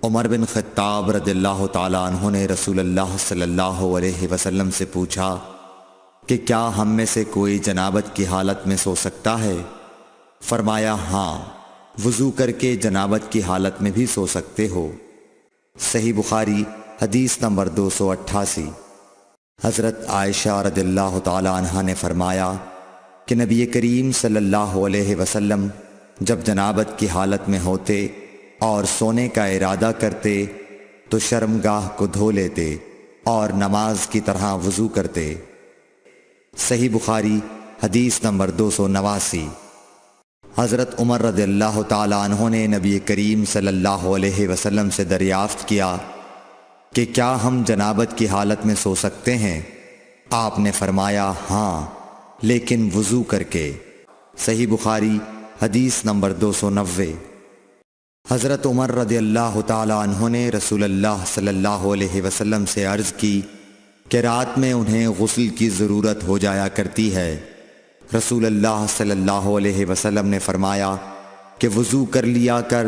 عمر بن خطاب رضی اللہ تعالیٰ عنہ نے رسول اللہ صلی اللہ علیہ وسلم سے پوچھا کہ کیا ہم میں سے کوئی جنابت کی حالت میں سو سکتا ہے؟ فرمایا ہاں، وضو کر کے جنابت کی حالت میں بھی سو سکتے ہو۔ صحیح بخاری حدیث نمبر 288۔ حضرت عائشہ رضی اللہ تعالیٰ عنہ نے فرمایا کہ نبی کریم صلی اللہ علیہ وسلم جب جنابت کی حالت میں ہوتے اور سونے کا ارادہ کرتے تو شرمگاہ کو دھو لیتے اور نماز کی طرح وضو کرتے۔ صحیح بخاری حدیث نمبر 289۔ حضرت عمر رضی اللہ تعالیٰ عنہ نے نبی کریم صلی اللہ علیہ وسلم سے دریافت کیا کہ کیا ہم جنابت کی حالت میں سو سکتے ہیں؟ آپ نے فرمایا ہاں، لیکن وضو کر کے۔ صحیح بخاری حدیث نمبر 290۔ حضرت عمر رضی اللہ تعالیٰ عنہ نے رسول اللہ صلی اللہ علیہ وسلم سے عرض کی کہ رات میں انہیں غسل کی ضرورت ہو جایا کرتی ہے۔ رسول اللہ صلی اللہ علیہ وسلم نے فرمایا کہ وضو کر لیا کر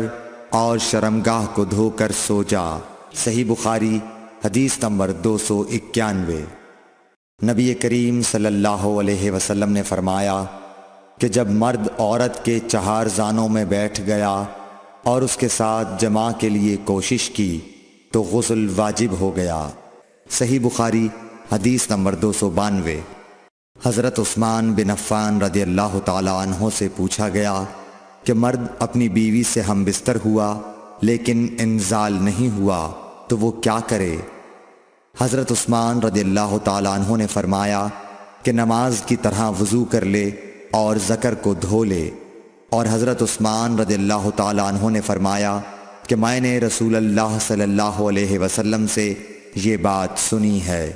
اور شرمگاہ کو دھو کر سو جا۔ صحیح بخاری حدیث نمبر 291۔ نبی کریم صلی اللہ علیہ وسلم نے فرمایا کہ جب مرد عورت کے چہار زانوں میں بیٹھ گیا اور اس کے ساتھ جماع کے لیے کوشش کی تو غسل واجب ہو گیا۔ صحیح بخاری حدیث نمبر 292۔ حضرت عثمان بن عفان رضی اللہ تعالیٰ عنہ سے پوچھا گیا کہ مرد اپنی بیوی سے ہم بستر ہوا لیکن انزال نہیں ہوا تو وہ کیا کرے؟ حضرت عثمان رضی اللہ تعالیٰ عنہ نے فرمایا کہ نماز کی طرح وضو کر لے اور ذکر کو دھو لے۔ اور حضرت عثمان رضی اللہ تعالیٰ عنہ نے فرمایا کہ میں نے رسول اللہ صلی اللہ علیہ وسلم سے یہ بات سنی ہے۔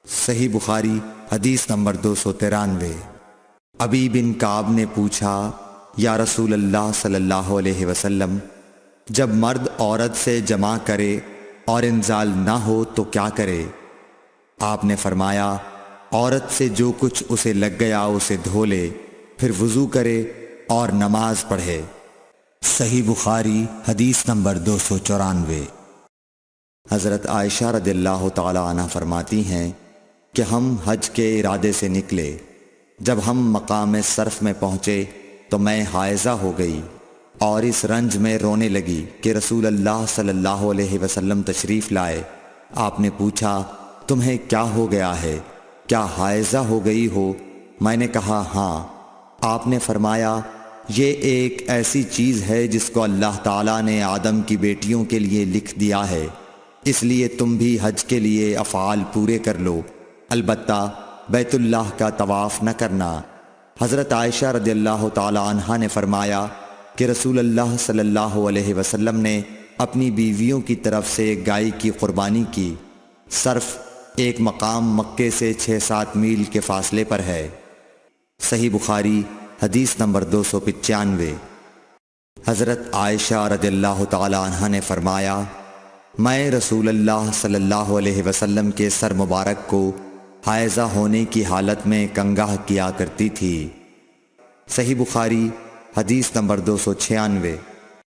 صحیح بخاری حدیث نمبر 293۔ ابی بن کعب نے پوچھا یا رسول اللہ صلی اللہ علیہ وسلم، جب مرد عورت سے جماع کرے اور انزال نہ ہو تو کیا کرے؟ آپ نے فرمایا عورت سے جو کچھ اسے لگ گیا اسے دھو لے، پھر وضو کرے اور نماز پڑھے۔ صحیح بخاری حدیث نمبر 294۔ حضرت عائشہ رضی اللہ تعالی عنہ فرماتی ہیں کہ ہم حج کے ارادے سے نکلے، جب ہم مقام صرف میں پہنچے تو میں حائضہ ہو گئی اور اس رنج میں رونے لگی کہ رسول اللہ صلی اللہ علیہ وسلم تشریف لائے۔ آپ نے پوچھا تمہیں کیا ہو گیا ہے؟ کیا حائضہ ہو گئی ہو؟ میں نے کہا ہاں۔ آپ نے فرمایا یہ ایک ایسی چیز ہے جس کو اللہ تعالیٰ نے آدم کی بیٹیوں کے لیے لکھ دیا ہے، اس لیے تم بھی حج کے لیے افعال پورے کر لو، البتہ بیت اللہ کا طواف نہ کرنا۔ حضرت عائشہ رضی اللہ تعالیٰ عنہا نے فرمایا کہ رسول اللہ صلی اللہ علیہ وسلم نے اپنی بیویوں کی طرف سے گائے کی قربانی کی۔ صرف ایک مقام مکے سے 6-7 میل کے فاصلے پر ہے۔ صحیح بخاری حدیث نمبر 295۔ حضرت عائشہ رضی اللہ تعالی عنہا نے فرمایا میں رسول اللہ صلی اللہ علیہ وسلم کے سر مبارک کو حائضہ ہونے کی حالت میں کنگھا کیا کرتی تھی۔ صحیح بخاری حدیث نمبر 296۔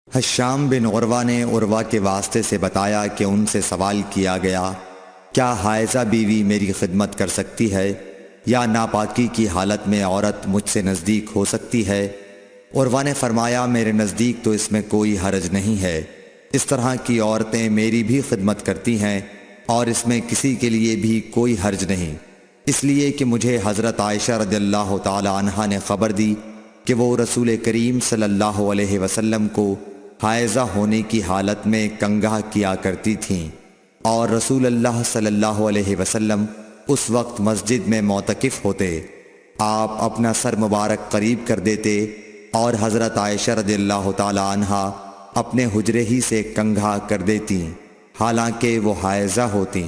حشام بن عروہ نے عروہ کے واسطے سے بتایا کہ ان سے سوال کیا گیا کیا حائضہ بیوی میری خدمت کر سکتی ہے یا ناپاکی کی حالت میں عورت مجھ سے نزدیک ہو سکتی ہے؟ عروہ نے فرمایا میرے نزدیک تو اس میں کوئی حرج نہیں ہے، اس طرح کی عورتیں میری بھی خدمت کرتی ہیں اور اس میں کسی کے لیے بھی کوئی حرج نہیں، اس لیے کہ مجھے حضرت عائشہ رضی اللہ تعالی عنہا نے خبر دی کہ وہ رسول کریم صلی اللہ علیہ وسلم کو حائضہ ہونے کی حالت میں کنگھا کیا کرتی تھیں، اور رسول اللہ صلی اللہ علیہ وسلم اس وقت مسجد میں معتکف ہوتے، آپ اپنا سر مبارک قریب کر دیتے اور حضرت عائشہ رضی اللہ تعالی عنہا اپنے حجرے ہی سے کنگھا کر دیتی حالانکہ وہ حائضہ ہوتی۔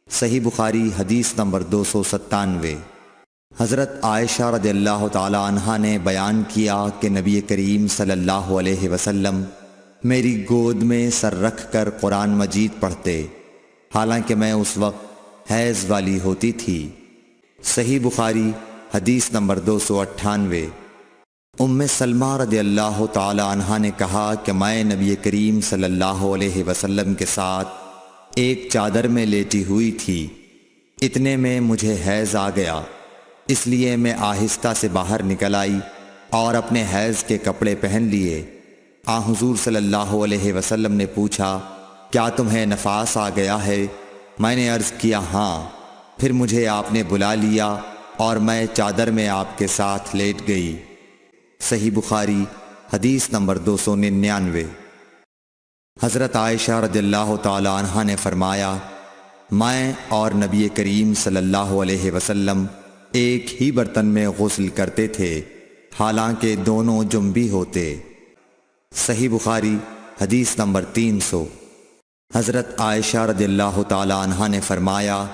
صحیح بخاری حدیث نمبر 297۔ حضرت عائشہ رضی اللہ تعالی عنہا نے بیان کیا کہ نبی کریم صلی اللہ علیہ وسلم میری گود میں سر رکھ کر قرآن مجید پڑھتے حالانکہ میں اس وقت حیض والی ہوتی تھی۔ صحیح بخاری حدیث نمبر 298۔ سلمہ رضی اللہ تعالی عنہا نے کہا کہ میں نبی کریم صلی اللہ علیہ وسلم کے ساتھ ایک چادر میں لیٹی ہوئی تھی، اتنے میں مجھے حیض آ گیا، اس لیے میں آہستہ سے باہر نکل آئی اور اپنے حیض کے کپڑے پہن لیے۔ حضور صلی اللہ علیہ وسلم نے پوچھا، کیا تمہیں نفاس آ گیا ہے؟ میں نے عرض کیا ہاں۔ پھر مجھے آپ نے بلا لیا اور میں چادر میں آپ کے ساتھ لیٹ گئی۔ صحیح بخاری حدیث نمبر 299۔ حضرت عائشہ رضی اللہ تعالی عنہا نے فرمایا، میں اور نبی کریم صلی اللہ علیہ وسلم ایک ہی برتن میں غسل کرتے تھے، حالانکہ دونوں جنبی ہوتے۔ صحیح بخاری حدیث نمبر 300۔ حضرت عائشہ رضی اللہ تعالی عنہا نے فرمایا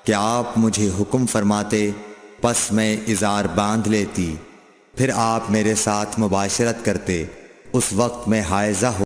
کہ آپ مجھے حکم فرماتے، پس میں ازار باندھ لیتی، پھر آپ میرے ساتھ مباشرت کرتے، اس وقت میں حائضہ ہو